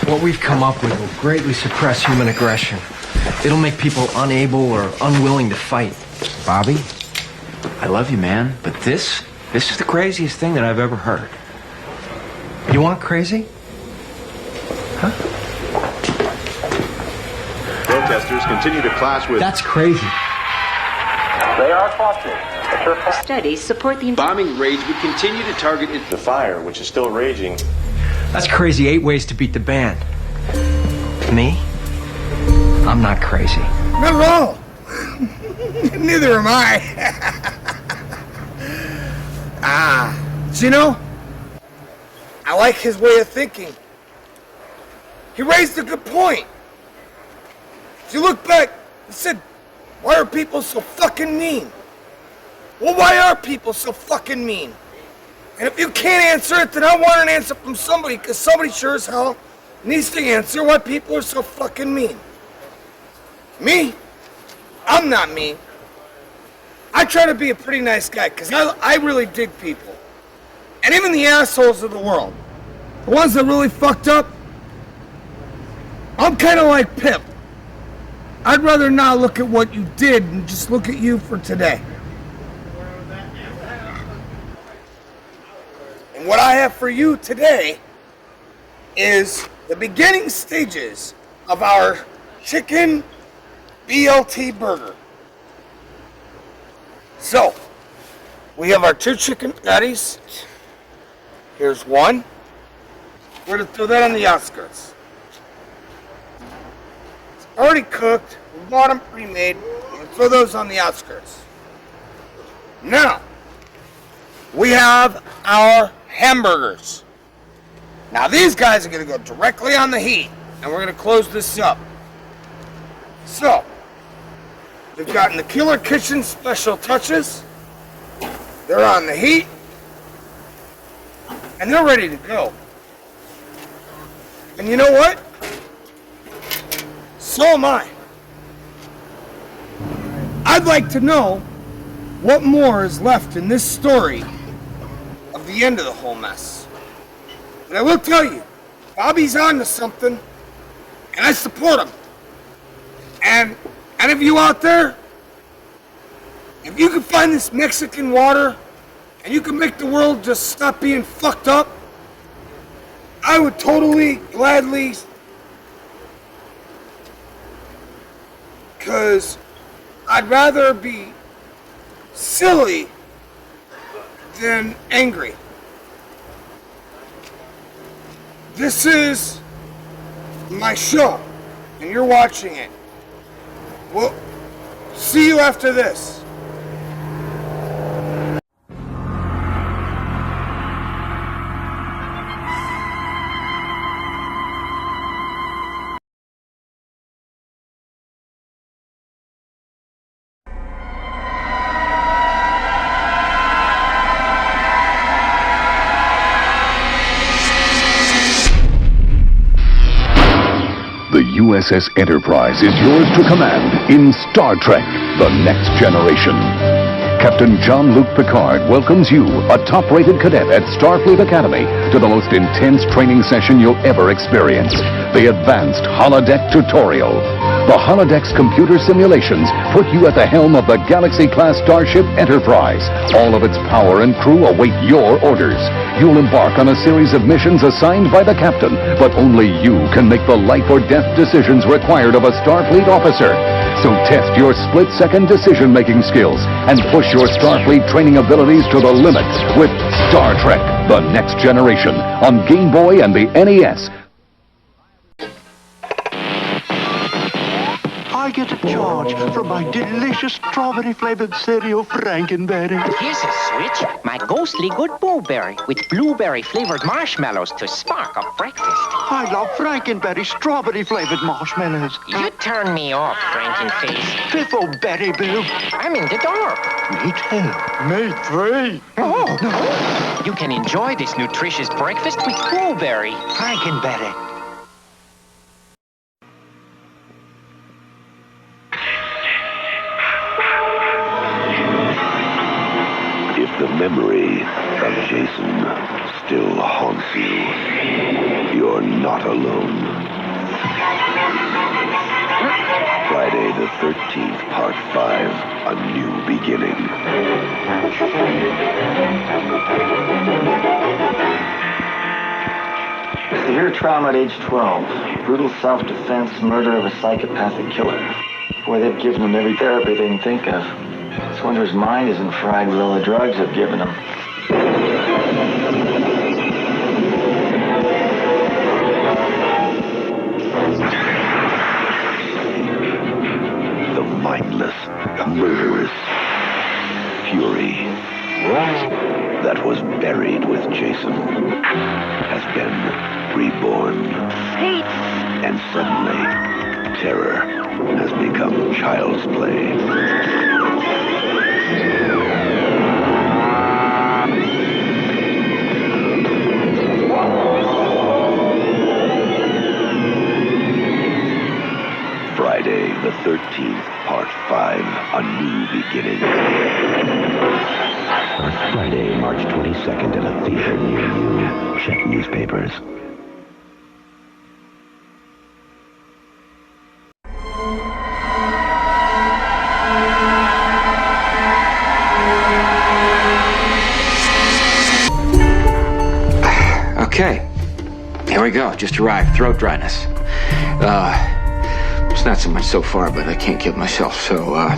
What we've come up with will greatly suppress human aggression. It'll make people unable or unwilling to fight. Bobby, I love you, man, but this is the craziest thing that I've ever heard. You want crazy? Huh? Protesters continue to clash with... That's crazy. They are cautious. Studies support the... Bombing raids would continue to target the fire, which is still raging. That's crazy 8 ways to beat the band. Me? I'm not crazy. Not at all. Neither am I. So, you know, I like his way of thinking. He raised a good point. If you look back, he said, why are people so fucking mean? Well, why are people so fucking mean? And if you can't answer it, then I want an answer from somebody, because somebody sure as hell needs to answer why people are so fucking mean. Me? I'm not mean. I try to be a pretty nice guy, because I really dig people. And even the assholes of the world, the ones that really fucked up, I'm kind of like Pip. I'd rather not look at what you did and just look at you for today. And what I have for you today is the beginning stages of our chicken BLT burger. So, we have our 2 chicken patties. Here's one. We're going to throw that on the outskirts. It's already cooked. We bought them pre-made. We're going to throw those on the outskirts. Now, we have our hamburgers. Now these guys are going to go directly on the heat, and we're going to close this up. So, we've gotten the Killer Kitchen special touches. They're on the heat, and they're ready to go. And you know what? So am I. I'd like to know what more is left in this story of the end of the whole mess. And I will tell you, Bobby's on to something, and I support him. And any of you out there, if you can find this Mexican water, and you can make the world just stop being fucked up, I would totally, gladly, because I'd rather be silly than angry. This is my show, and you're watching it. Well, see you after this. The USS Enterprise is yours to command in Star Trek: The Next Generation. Captain Jean-Luc Picard welcomes you, a top-rated cadet at Starfleet Academy, to the most intense training session you'll ever experience, the Advanced Holodeck Tutorial. The Holodeck's computer simulations put you at the helm of the Galaxy-class starship Enterprise. All of its power and crew await your orders. You'll embark on a series of missions assigned by the captain, but only you can make the life-or-death decisions required of a Starfleet officer. So test your split-second decision-making skills and push your Starfleet training abilities to the limit with Star Trek: The Next Generation on Game Boy and the NES. I get a charge for my delicious strawberry-flavored cereal, Frankenberry. Here's a switch. My ghostly good blueberry with blueberry-flavored marshmallows to spark up breakfast. I love Frankenberry strawberry-flavored marshmallows. You turn me off, Frankenface. Piffleberry Boo. I'm in the dark. Me too. Me three. Oh. You can enjoy this nutritious breakfast with blueberry. Frankenberry. If the memory of Jason still haunts you, you're not alone. Friday the 13th, Part 5, A New Beginning. Severe trauma at age 12. Brutal self-defense, murder of a psychopathic killer. Boy, they've given him every therapy they can think of. This wonder his mind isn't fried with all the drugs they've given him. The mindless, murderous fury that was buried with Jason has been reborn. Pete! And suddenly, terror has become child's play. Friday the 13th, Part 5, A New Beginning. Friday, March 22nd in a theater near you. Check newspapers. Okay, here we go. Just arrived. Throat dryness. It's not so much so far, but I can't kill myself, so, God,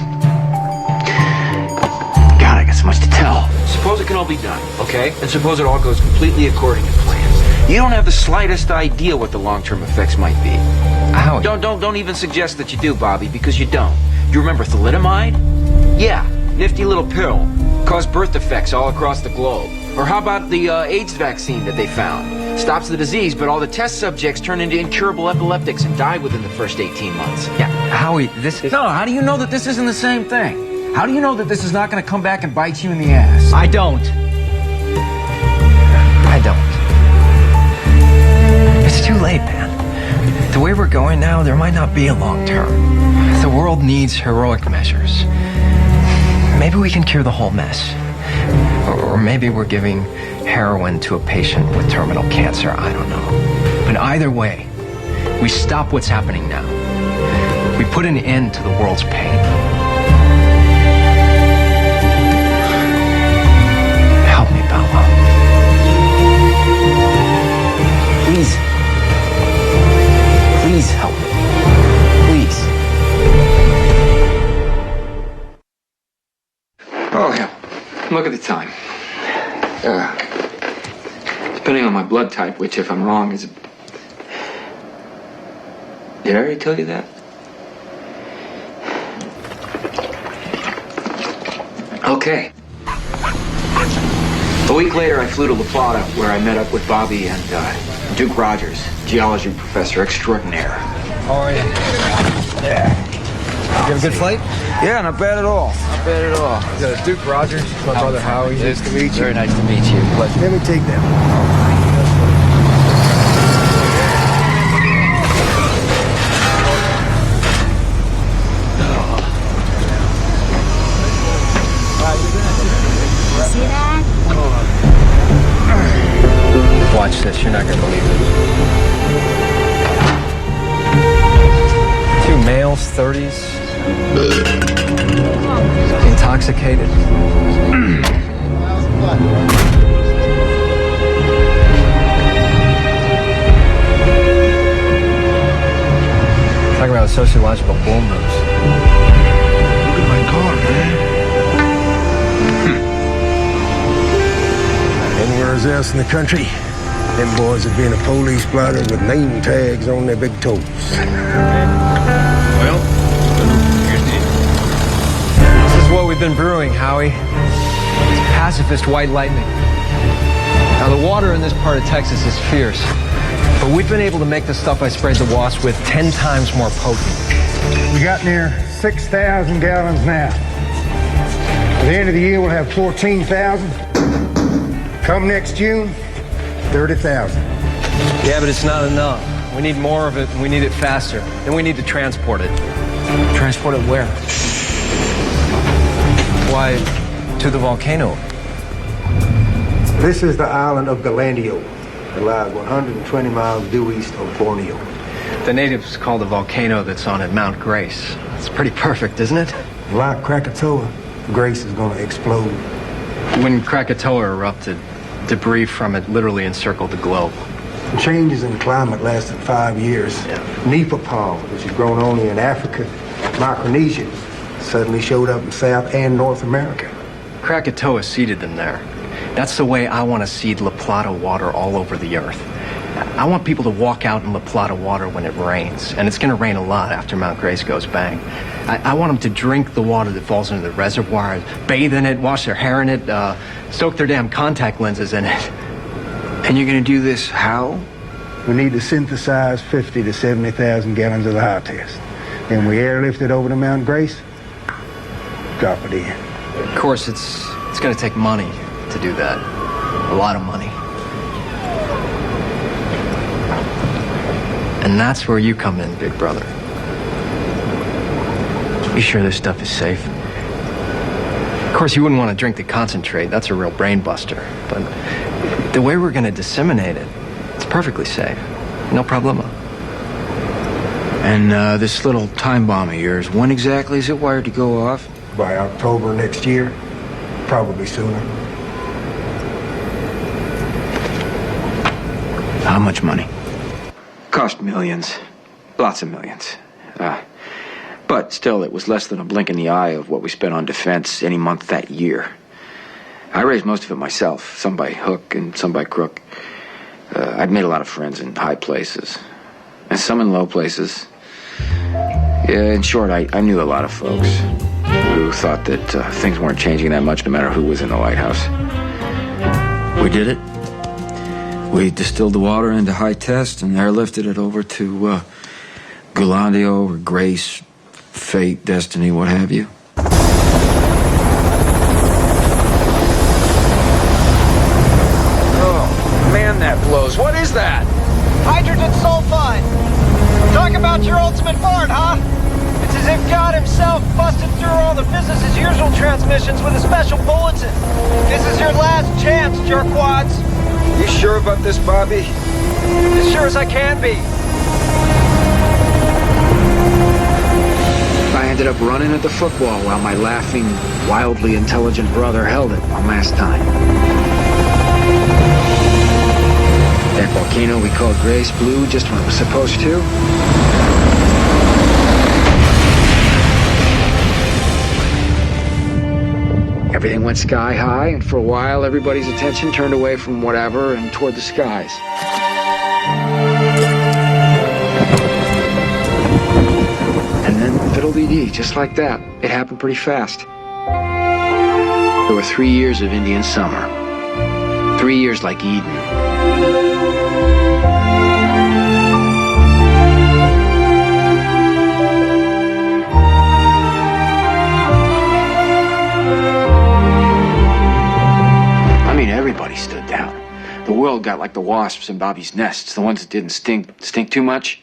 I got so much to tell. Suppose it can all be done, okay? And suppose it all goes completely according to plan. You don't have the slightest idea what the long-term effects might be. How? Don't even suggest that you do, Bobby, because you don't. Do you remember thalidomide? Yeah, nifty little pill. Caused birth defects all across the globe. Or how about the AIDS vaccine that they found? Stops the disease, but all the test subjects turn into incurable epileptics and die within the first 18 months. Yeah, Howie, this is... No, how do you know that this isn't the same thing? How do you know that this is not going to come back and bite you in the ass? I don't. It's too late, man. The way we're going now, there might not be a long term. The world needs heroic measures. Maybe we can cure the whole mess. Or maybe we're giving heroin to a patient with terminal cancer. I don't know. But either way, we stop what's happening now. We put an end to the world's pain. Help me, Bello. We Look at the time. Depending on my blood type, which, if I'm wrong, is... Did I already tell you that? Okay. A week later, I flew to La Plata, where I met up with Bobby and Duke Rogers, geology professor extraordinaire. How are you? Yeah. You have a good flight? Yeah, not bad at all. Not bad at all. Duke Rogers, my brother Howie. Nice to meet you. Very nice to meet you. Pleasure. Let me take that. See that? Watch this, you're not gonna believe it. Two males, 30s. Intoxicated. Talking about sociological bull moves. Look at my car, man. Anywhere else in the country, them boys would be in a police blotter with name tags on their big toes. Well, this is what we've been brewing, Howie. It's pacifist white lightning. Now, the water in this part of Texas is fierce, but we've been able to make the stuff I sprayed the wasp with 10 times more potent. We got near 6,000 gallons now. At the end of the year, we'll have 14,000. Come next June, 30,000. Yeah, but it's not enough. We need more of it, and we need it faster. Then we need to transport it. Transport it where? Why, to the volcano. This is the island of Galandio. It lies 120 miles due east of Borneo. The natives call the volcano that's on it Mount Grace. It's pretty perfect, isn't it? Like Krakatoa, Grace is going to explode. When Krakatoa erupted, debris from it literally encircled the globe. The changes in climate lasted 5 years. Nipa palm, which has grown only in Africa, Micronesia, suddenly showed up in South and North America. Krakatoa seeded them there. That's the way I want to seed La Plata water all over the earth. I want people to walk out in La Plata water when it rains, and it's going to rain a lot after Mount Grace goes bang. I want them to drink the water that falls into the reservoir, bathe in it, wash their hair in it, soak their damn contact lenses in it. And you're going to do this how? We need to synthesize 50 to 70,000 gallons of the high test. Then we airlift it over to Mount Grace, drop it in. Of course, it's going to take money to do that. A lot of money. And that's where you come in, big brother. You sure this stuff is safe? Of course, you wouldn't want to drink the concentrate. That's a real brain buster. But the way we're going to disseminate it, it's perfectly safe. No problema. And this little time bomb of yours, when exactly is it wired to go off? By October next year, probably sooner. How much money? Cost millions. Lots of millions. But still, it was less than a blink in the eye of what we spent on defense any month that year. I raised most of it myself, some by hook and some by crook. I'd made a lot of friends in high places, and some in low places. Yeah, in short, I knew a lot of folks who thought that things weren't changing that much no matter who was in the White House. We did it. We distilled the water into high test and airlifted it over to Galandio or Grace, fate, destiny, what have you. Oh, man, that blows. What is that? Hydrogen sulfide. Talk about your ultimate fart, huh? It's as if God himself busted through all the business as usual transmissions with a special bulletin. This is your last chance, jerkwads. You sure about this, Bobby? As sure as I can be. I ended up running at the football while my laughing, wildly intelligent brother held it one last time. That volcano we called Grace blew just when it was supposed to. Everything went sky high, and for a while, everybody's attention turned away from whatever and toward the skies. And then fiddle-dee-dee, just like that. It happened pretty fast. There were 3 years of Indian summer. 3 years like Eden. I mean, everybody stood down. The world got like the wasps in Bobby's nests, the ones that didn't stink too much.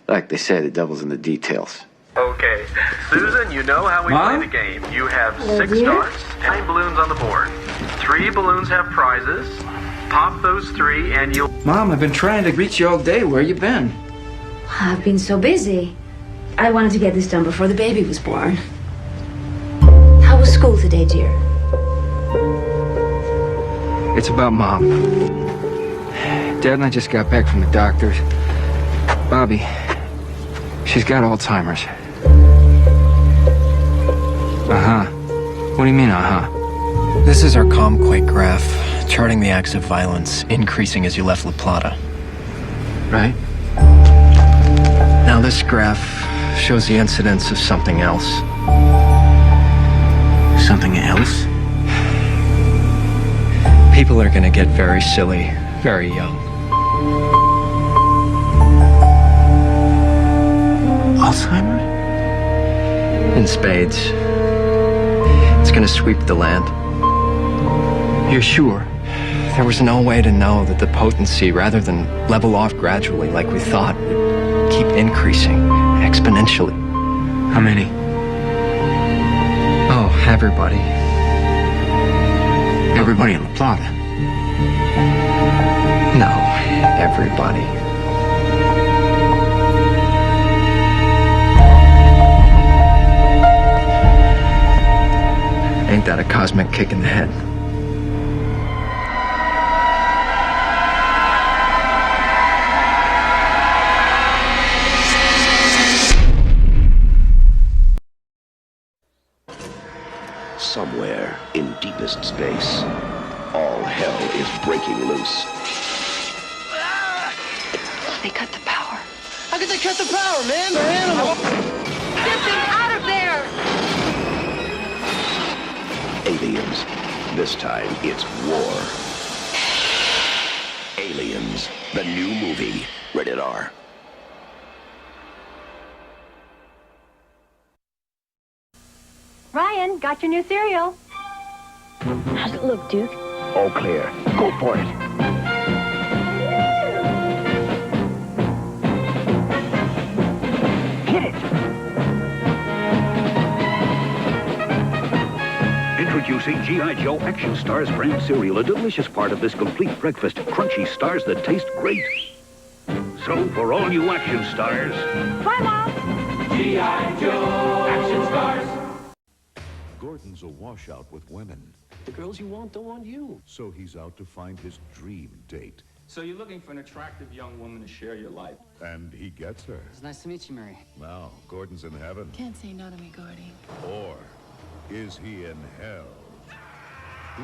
Like they say, the devil's in the details. Okay, Susan, you know how we play the game. You have 6 starts, 9 balloons on the board. 3 balloons have prizes. Pop those 3 and you'll... Mom, I've been trying to reach you all day. Where you been? I've been so busy. I wanted to get this done before the baby was born. How was school today, dear? It's about Mom. Dad and I just got back from the doctor's. Bobby, she's got Alzheimer's. Uh-huh. What do you mean, uh-huh? This is our Comquake graph, charting the acts of violence, increasing as you left La Plata. Right. Now this graph shows the incidence of something else. Something else? People are gonna get very silly, very young. Alzheimer's? In spades. It's gonna sweep the land. You're sure? There was no way to know that the potency, rather than level off gradually like we thought, would keep increasing exponentially. How many? Oh, everybody. Everybody in La Plata? No, everybody. Ain't that a cosmic kick in the head? Somewhere in deepest space, all hell is breaking loose. They cut the power. How could they cut the power, man? They're animals. Get them out of there! Aliens. This time it's war. Aliens, the new movie. Rated R. Ryan, got your new cereal. How's it look, Duke? All clear. Go for it. Hit it! Introducing G.I. Joe Action Stars brand cereal, a delicious part of this complete breakfast. Crunchy stars that taste great. So, for all you action stars... Bye, Mom! G.I. Joe Action Stars. Gordon's a washout with women. The girls you want don't want you. So he's out to find his dream date. So you're looking for an attractive young woman to share your life. And he gets her. It's nice to meet you, Mary. Now, Gordon's in heaven. Can't say no to me, Gordy. Or is he in hell?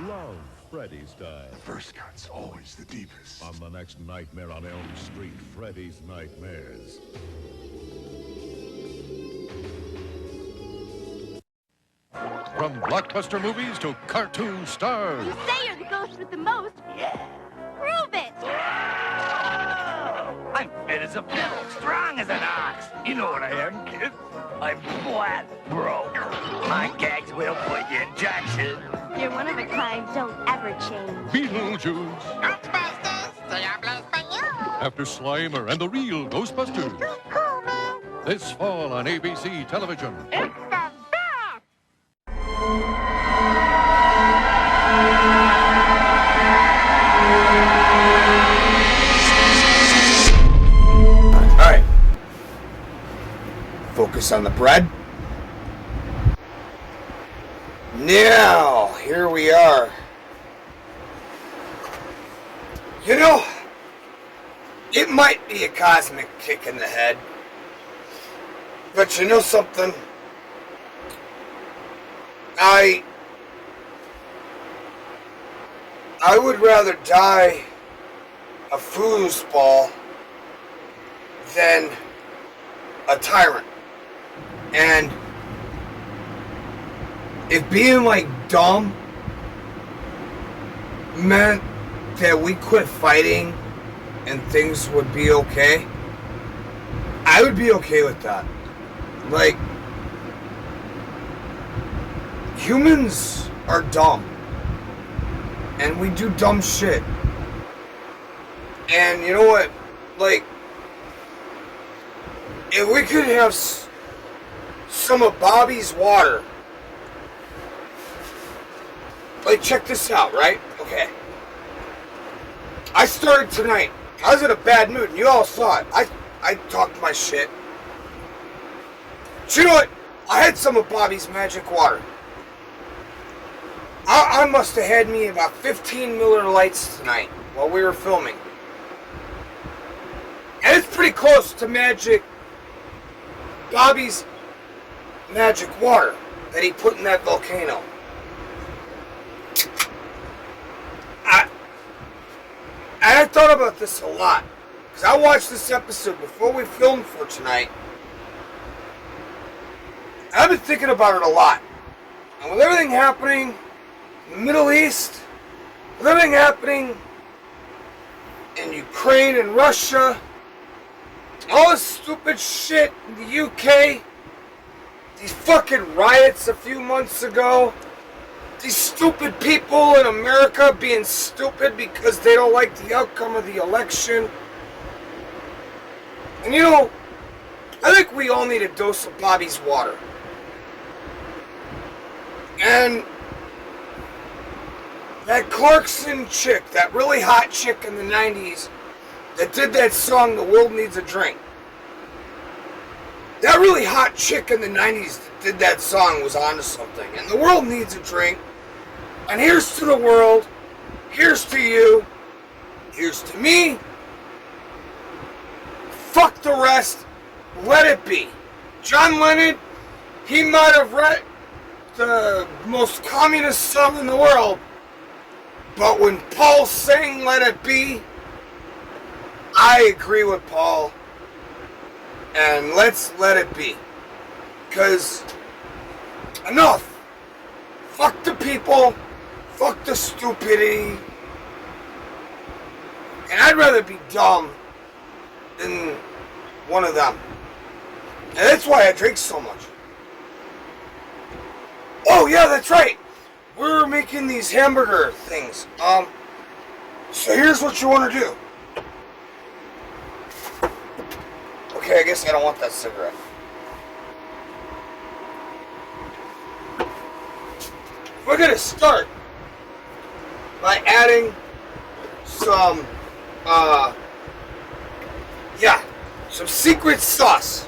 Love Freddy style. The first cut's always the deepest. On the next Nightmare on Elm Street, Freddy's Nightmares. From blockbuster movies to cartoon stars. You say you're the ghost with the most. Yeah. Prove it! I'm fit as a fiddle, strong as an ox. You know what I am, kid? I'm flat broke. My gags will put you in Jackson. You're one of a kind. Don't ever change. Beetlejuice. Ghostbusters, soy habla español. After Slimer and the real Ghostbusters. This fall on ABC television. It's the best! focus on the bread. Now, here we are. You know, it might be a cosmic kick in the head, but you know something? I would rather die a foosball than a tyrant. And if being like dumb meant that we quit fighting and things would be okay, I would be okay with that. Like, humans are dumb. And we do dumb shit. And you know what? Like, if we could have some of Bobby's water. Like, check this out, right? Okay. I started tonight. I was in a bad mood, and you all saw it. I talked my shit. But you know what? I had some of Bobby's magic water. I must have had me about 15 Miller Lights tonight while we were filming. And it's pretty close to Bobby's magic water that he put in that volcano. I thought about this a lot, because I watched this episode before we filmed for tonight. I've been thinking about it a lot. And with everything happening in the Middle East, with everything happening in Ukraine and Russia, all this stupid shit in the UK, these fucking riots a few months ago, these stupid people in America being stupid because they don't like the outcome of the election. And you know, I think we all need a dose of Bobby's water. And that Clarkson chick, that really hot chick in the 90s that did that song, The World Needs a Drink. That really hot chick in the 90s that did that song was onto something. And the world needs a drink. And here's to the world. Here's to you. Here's to me. Fuck the rest. Let it be. John Lennon, he might have read the most communist song in the world, but when Paul sang Let It Be, I agree with Paul, and let's let it be. Because enough. Fuck the people. Fuck the stupidity. And I'd rather be dumb than one of them. And that's why I drink so much. Oh yeah, that's right. We're making these hamburger things. So here's what you want to do. Okay, I guess I don't want that cigarette. We're gonna start by adding some, some secret sauce.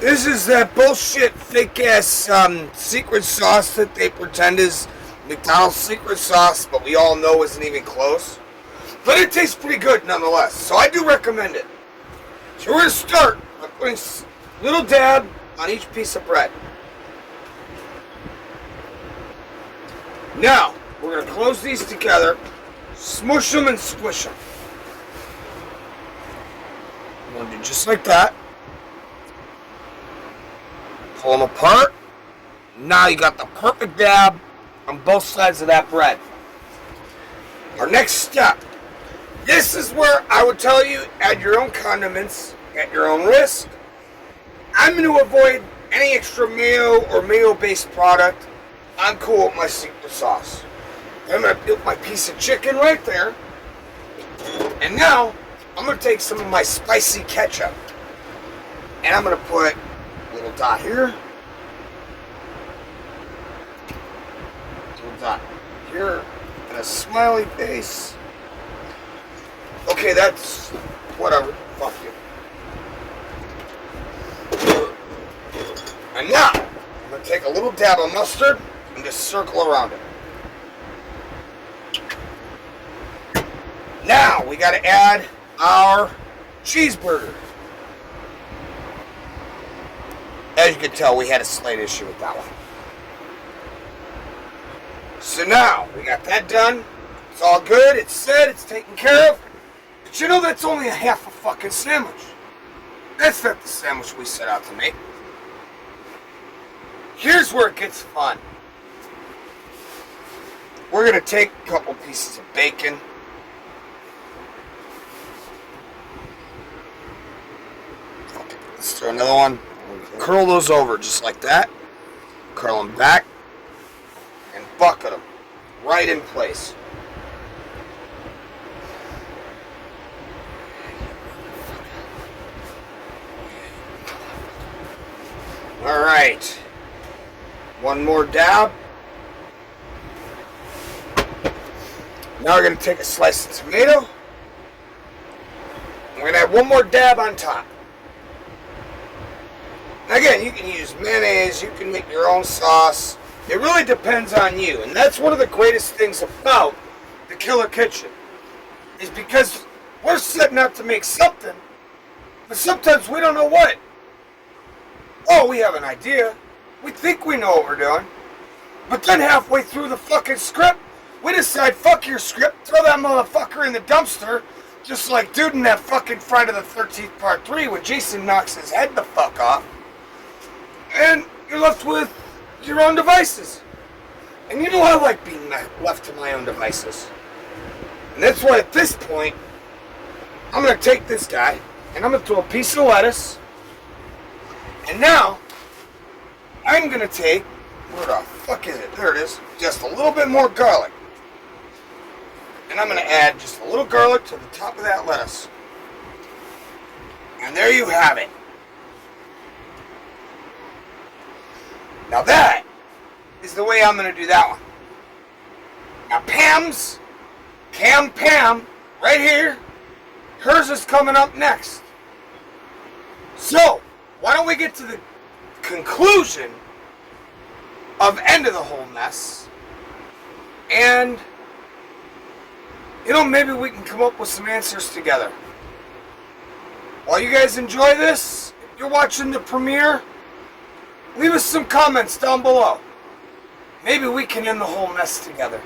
This is that bullshit, fake-ass secret sauce that they pretend is McDonald's secret sauce, but we all know isn't even close. But it tastes pretty good nonetheless, so I do recommend it. So we're going to start by putting a little dab on each piece of bread. Now, we're going to close these together, smush them and squish them. We're going to do just like that. Pull them apart. Now you got the perfect dab on both sides of that bread. Our next step. This is where I would tell you, add your own condiments at your own risk. I'm going to avoid any extra mayo or mayo-based product. I'm cool with my secret sauce. I'm going to put my piece of chicken right there. And now, I'm going to take some of my spicy ketchup. And I'm going to put a little dot here. A little dot here. And a smiley face. Okay, that's whatever. Fuck you. And now, I'm going to take a little dab of mustard and just circle around it. Now, we got to add our cheeseburger. As you can tell, we had a slight issue with that one. So now, we got that done. It's all good, it's set, it's taken care of. But you know, that's only a half a fucking sandwich. That's not the sandwich we set out to make. Here's where it gets fun. We're gonna take a couple pieces of bacon. Let's throw another one. Curl those over just like that. Curl them back. And bucket them right in place. Alright. One more dab. Now we're going to take a slice of tomato. We're going to add one more dab on top. Now again, you can use mayonnaise, you can make your own sauce. It really depends on you. And that's one of the greatest things about the Killer Kitchen. Is because we're setting out to make something, but sometimes we don't know what. Oh, we have an idea. We think we know what we're doing. But then halfway through the fucking script, we decide, fuck your script, throw that motherfucker in the dumpster, just like dude in that fucking Friday the 13th Part 3 when Jason knocks his head the fuck off. And you're left with your own devices. And you know I like being left to my own devices. And that's why at this point, I'm going to take this guy, and I'm going to throw a piece of lettuce. And now, I'm going to take, where the fuck is it? There it is. Just a little bit more garlic. And I'm going to add just a little garlic to the top of that lettuce. And there you have it. Now that is the way I'm going to do that one. Now Pam, right here, hers is coming up next. So, why don't we get to the conclusion of end of the whole mess, and, you know, maybe we can come up with some answers together. While you guys enjoy this, if you're watching the premiere, leave us some comments down below. Maybe we can end the whole mess together.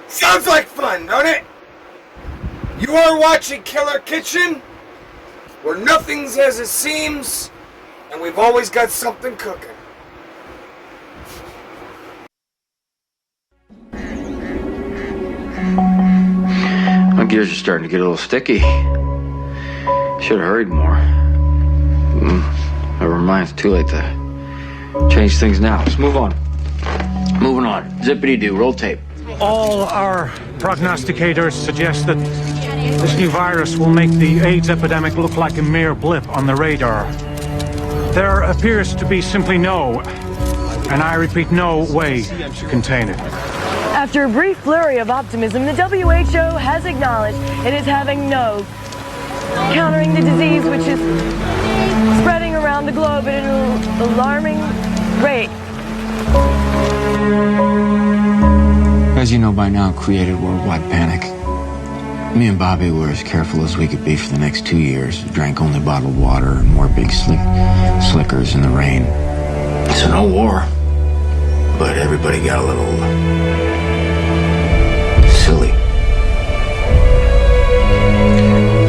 Sounds like fun, don't it? You are watching Killer Kitchen, where nothing's as it seems, and we've always got something cooking. My gears are starting to get a little sticky. Should have hurried more. Never mind, it's too late to change things now. Let's move on. Moving on. Zippity-doo, roll tape. All our prognosticators suggest that this new virus will make the AIDS epidemic look like a mere blip on the radar. There appears to be simply no, and I repeat, no way to contain it. After a brief flurry of optimism, the WHO has acknowledged it is having no countering the disease, which is spreading around the globe at an alarming rate. As you know by now, created worldwide panic. Me and Bobby were as careful as we could be for the next 2 years. Drank only bottled water and wore big slickers in the rain. So no war, but everybody got a little silly.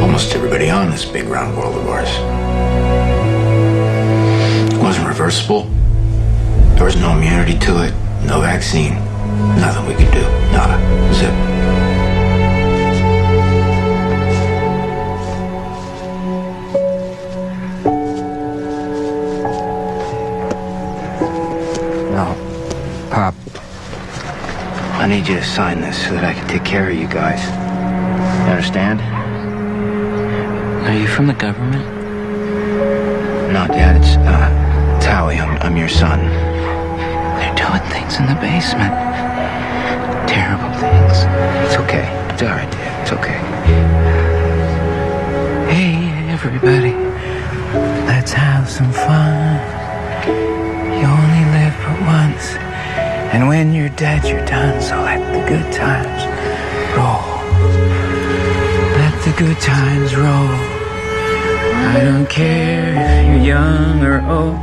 Almost everybody on this big round world of ours. It wasn't reversible. There was no immunity to it, no vaccine. Nothing we could do. Nada. Zip. Now, Pop, I need you to sign this so that I can take care of you guys. You understand? Are you from the government? No, Dad, it's Howie. I'm your son. They're doing things in the basement. Terrible things. It's okay. It's all right, Dad. It's okay. Hey, everybody. Let's have have some fun. You only live but once. And when you're dead, you're done. So let the good times roll. Let the good times roll. I don't care if you're young or old.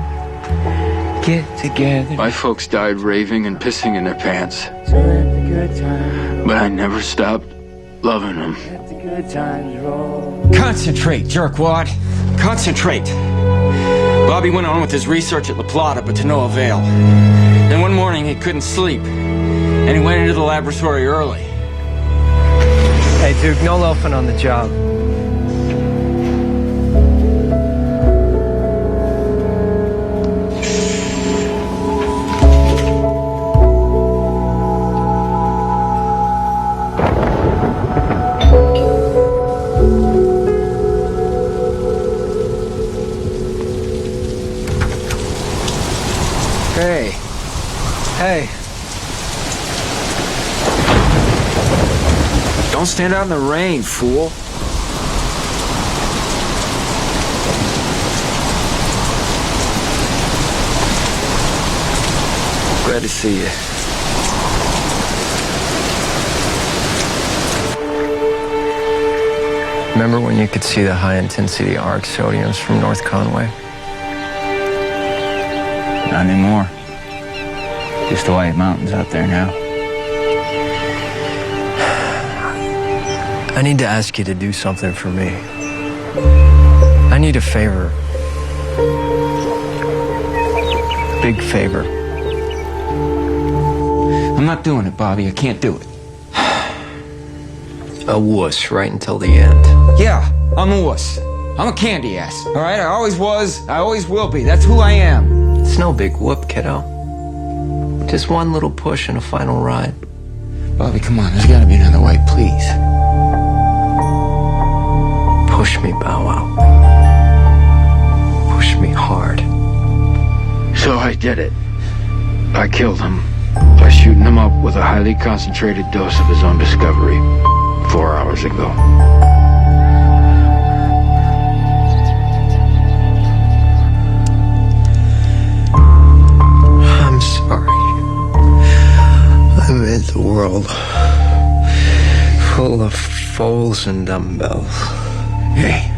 Get together. My folks died raving and pissing in their pants. So let the good times. But I never stopped loving them. Let the good times roll. Concentrate, jerkwad. Concentrate. Bobby went on with his research at La Plata, but to no avail. Then one morning he couldn't sleep, and he went into the laboratory early. Hey, Duke, no loafing on the job. Hey. Hey. Don't stand out in the rain, fool. Glad to see you. Remember when you could see the high-intensity arc sodiums from North Conway? Not anymore. Just the White Mountains out there now. I need to ask you to do something for me. I need a favor. Big favor. I'm not doing it, Bobby. I can't do it. A wuss right until the end. Yeah, I'm a wuss. I'm a candy ass, all right? I always was, I always will be. That's who I am. It's no big whoop, kiddo. Just one little push and a final ride. Bobby, come on. There's gotta be another way, please. Push me, Bow Wow. Push me hard. So I did it. I killed him by shooting him up with a highly concentrated dose of his own discovery 4 hours ago. I'm sorry. I made the world full of fools and dumbbells. Hey,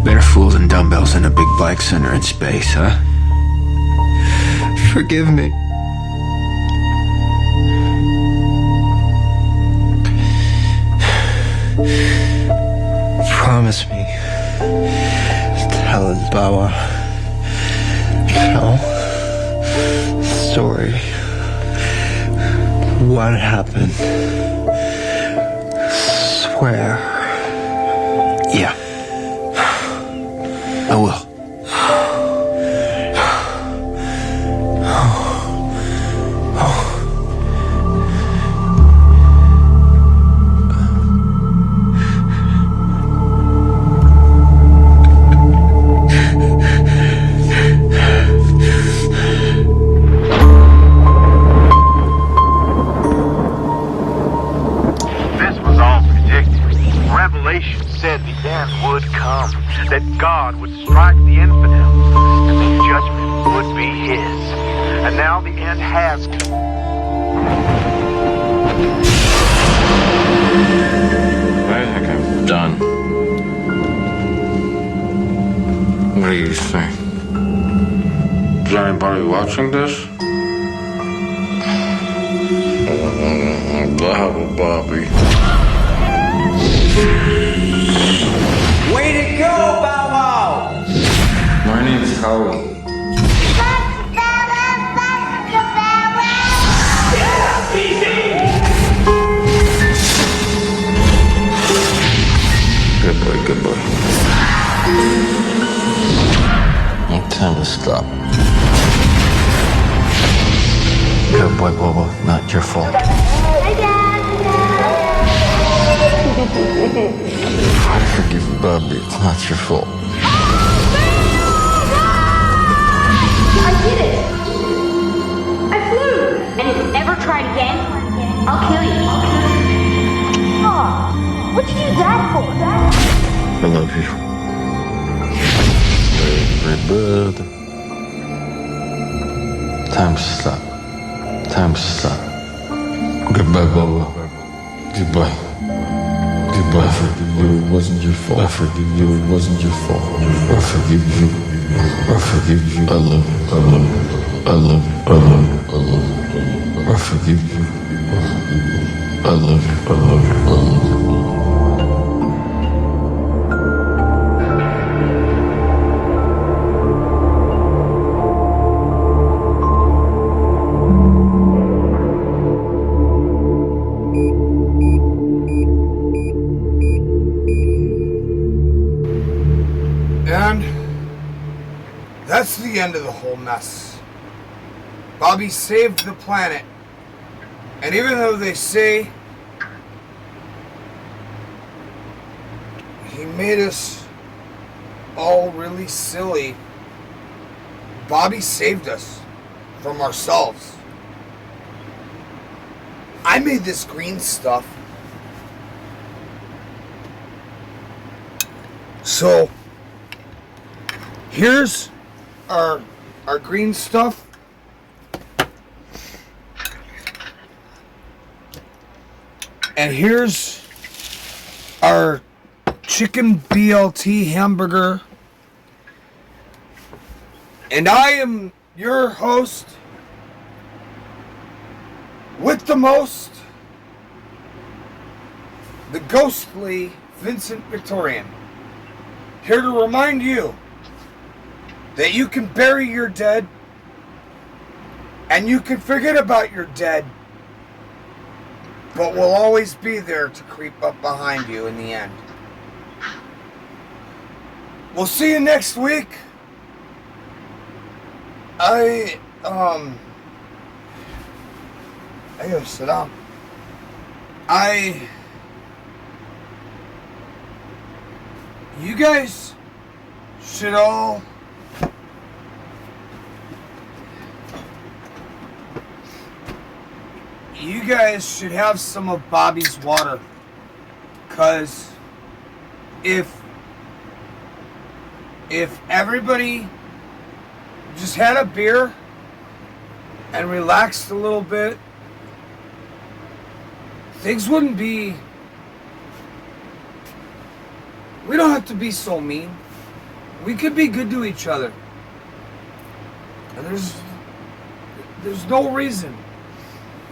better fools and dumbbells than a big black center in space, huh? Forgive me. Promise me. Tell us, Bow Wow. Tell the story. What happened? Swear. Yeah. I will. Revelation said the end would come, that God would strike the infidels, and the judgment would be his. And now the end has come. I think I'm done. What do you think? Is anybody watching this? Bobby. Way to go, Bow Wow! My name's Howie. Good boy, good boy. Time to stop. Good boy, Bobo. Not your fault. I forgive you, Bobby. It's not your fault. I did it! I flew! And if you ever try it again, I'll kill you. Aw, what'd you do that for? I love you. Very, very Time's stop. Time's stop. Goodbye, Bubba. Goodbye. Goodbye. I forgive you. It wasn't your fault. I forgive you. It wasn't your fault. I forgive you. I forgive you. I love you. I love you. I love you. I love you. I love you. I forgive you. I love you. I love you. I love you. And that's the end of the whole mess. Bobby saved the planet. And even though they say he made us all really silly, Bobby saved us from ourselves. I made this green stuff. So here's our green stuff. And here's our chicken BLT hamburger. And I am your host with the most, the ghostly Vincent Victorian. Here to remind you that you can bury your dead and you can forget about your dead, but we'll always be there to creep up behind you in the end. We'll see you next week. I gotta sit down. You guys should all have some of Bobby's water, cause if everybody just had a beer and relaxed a little bit, things wouldn't be. We don't have to be so mean. We could be good to each other. And there's no reason,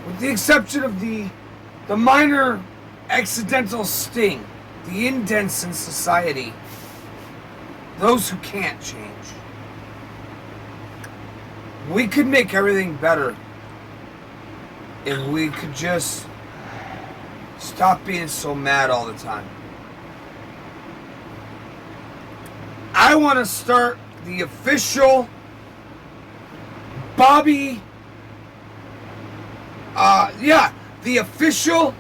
with the exception of the minor accidental sting, the indents in society, those who can't change. We could make everything better if we could just stop being so mad all the time. I want to start the official the official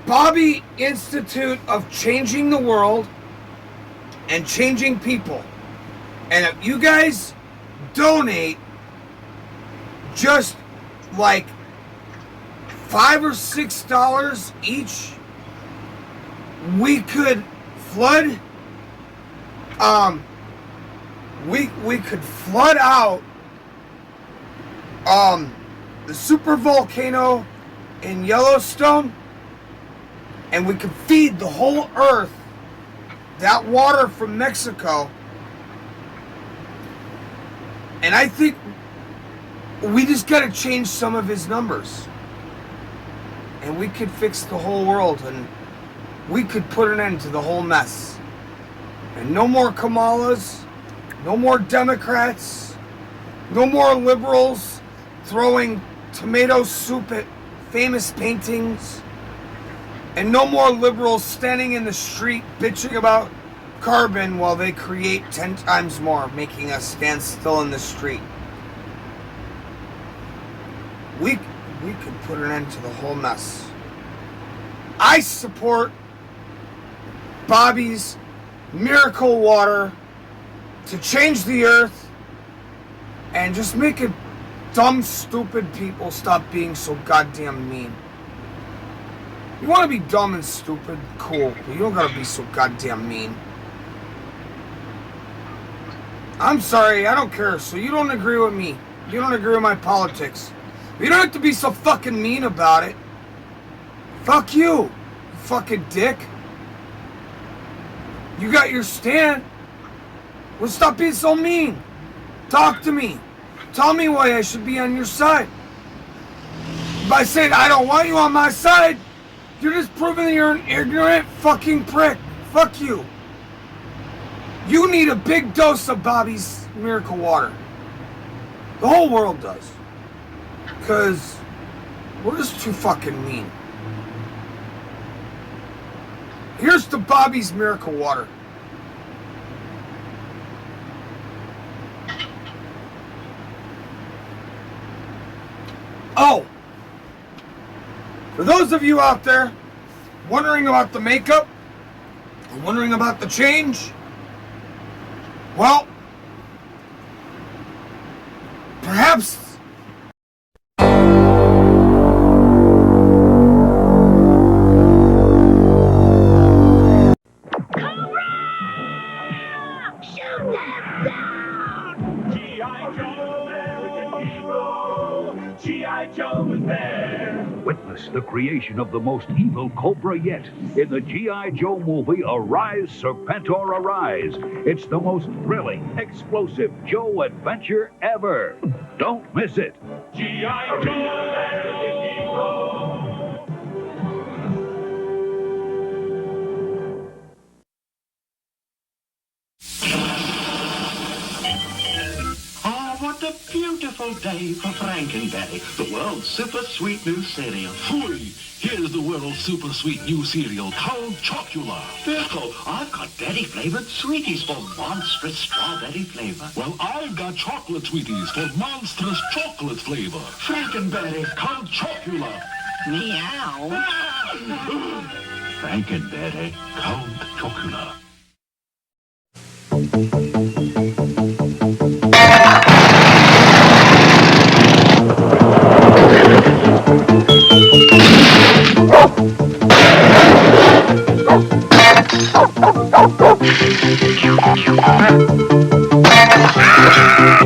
Bobby Institute of Changing the World and Changing People. And if you guys donate just like $5 or $6 each, we could flood we could flood out the super volcano in Yellowstone, and we could feed the whole earth that water from Mexico. And I think we just got to change some of his numbers, and we could fix the whole world, and we could put an end to the whole mess. And no more Kamalas, no more Democrats, no more liberals throwing tomato soup at famous paintings, and no more liberals standing in the street bitching about carbon while they create 10 times more, making us stand still in the street. We could put an end to the whole mess. I support Bobby's miracle water to change the earth and just make it dumb, stupid people stop being so goddamn mean. You want to be dumb and stupid? Cool, but you don't gotta be so goddamn mean. I'm sorry, I don't care, so you don't agree with me. You don't agree with my politics. You don't have to be so fucking mean about it. Fuck you, you fucking dick. You got your stand. Well, stop being so mean. Talk to me. Tell me why I should be on your side. By saying I don't want you on my side, you're just proving that you're an ignorant fucking prick. Fuck you. You need a big dose of Bobby's Miracle Water. The whole world does. Because we're just too fucking mean. Here's to Bobby's Miracle Water. Oh! For those of you out there wondering about the makeup, and wondering about the change, well, perhaps G.I. Joe was there. Witness the creation of the most evil Cobra yet in the G.I. Joe movie Arise, Serpentor Arise. It's the most thrilling, explosive Joe adventure ever. Don't miss it. G.I. Joe. What a beautiful day for Frankenberry, the world's super sweet new cereal. Fui! Here's the world's super sweet new cereal, Count Chocula. Berko, I've got berry-flavored sweeties for monstrous strawberry flavor. Well, I've got chocolate sweeties for monstrous chocolate flavor. Frankenberry, Count Chocula. meow. Frankenberry, Count Chocula.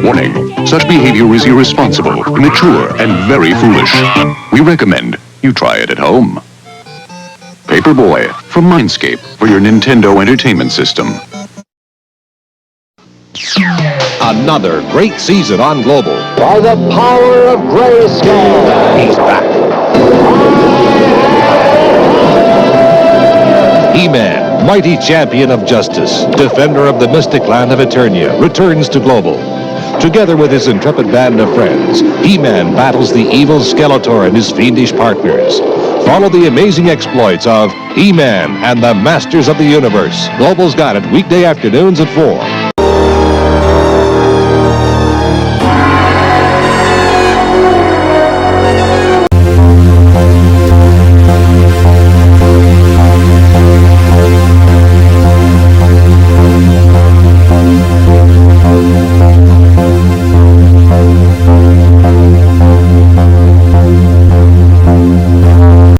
Warning, such behavior is irresponsible, immature, and very foolish. We recommend you try it at home. Paperboy from Mindscape for your Nintendo Entertainment System. Another great season on Global. By the power of Grayskull, He's back. He-Man, mighty champion of justice, defender of the mystic land of Eternia, returns to Global. Together with his intrepid band of friends, He-Man battles the evil Skeletor and his fiendish partners. Follow the amazing exploits of He-Man and the Masters of the Universe. Global's got it weekday afternoons at 4.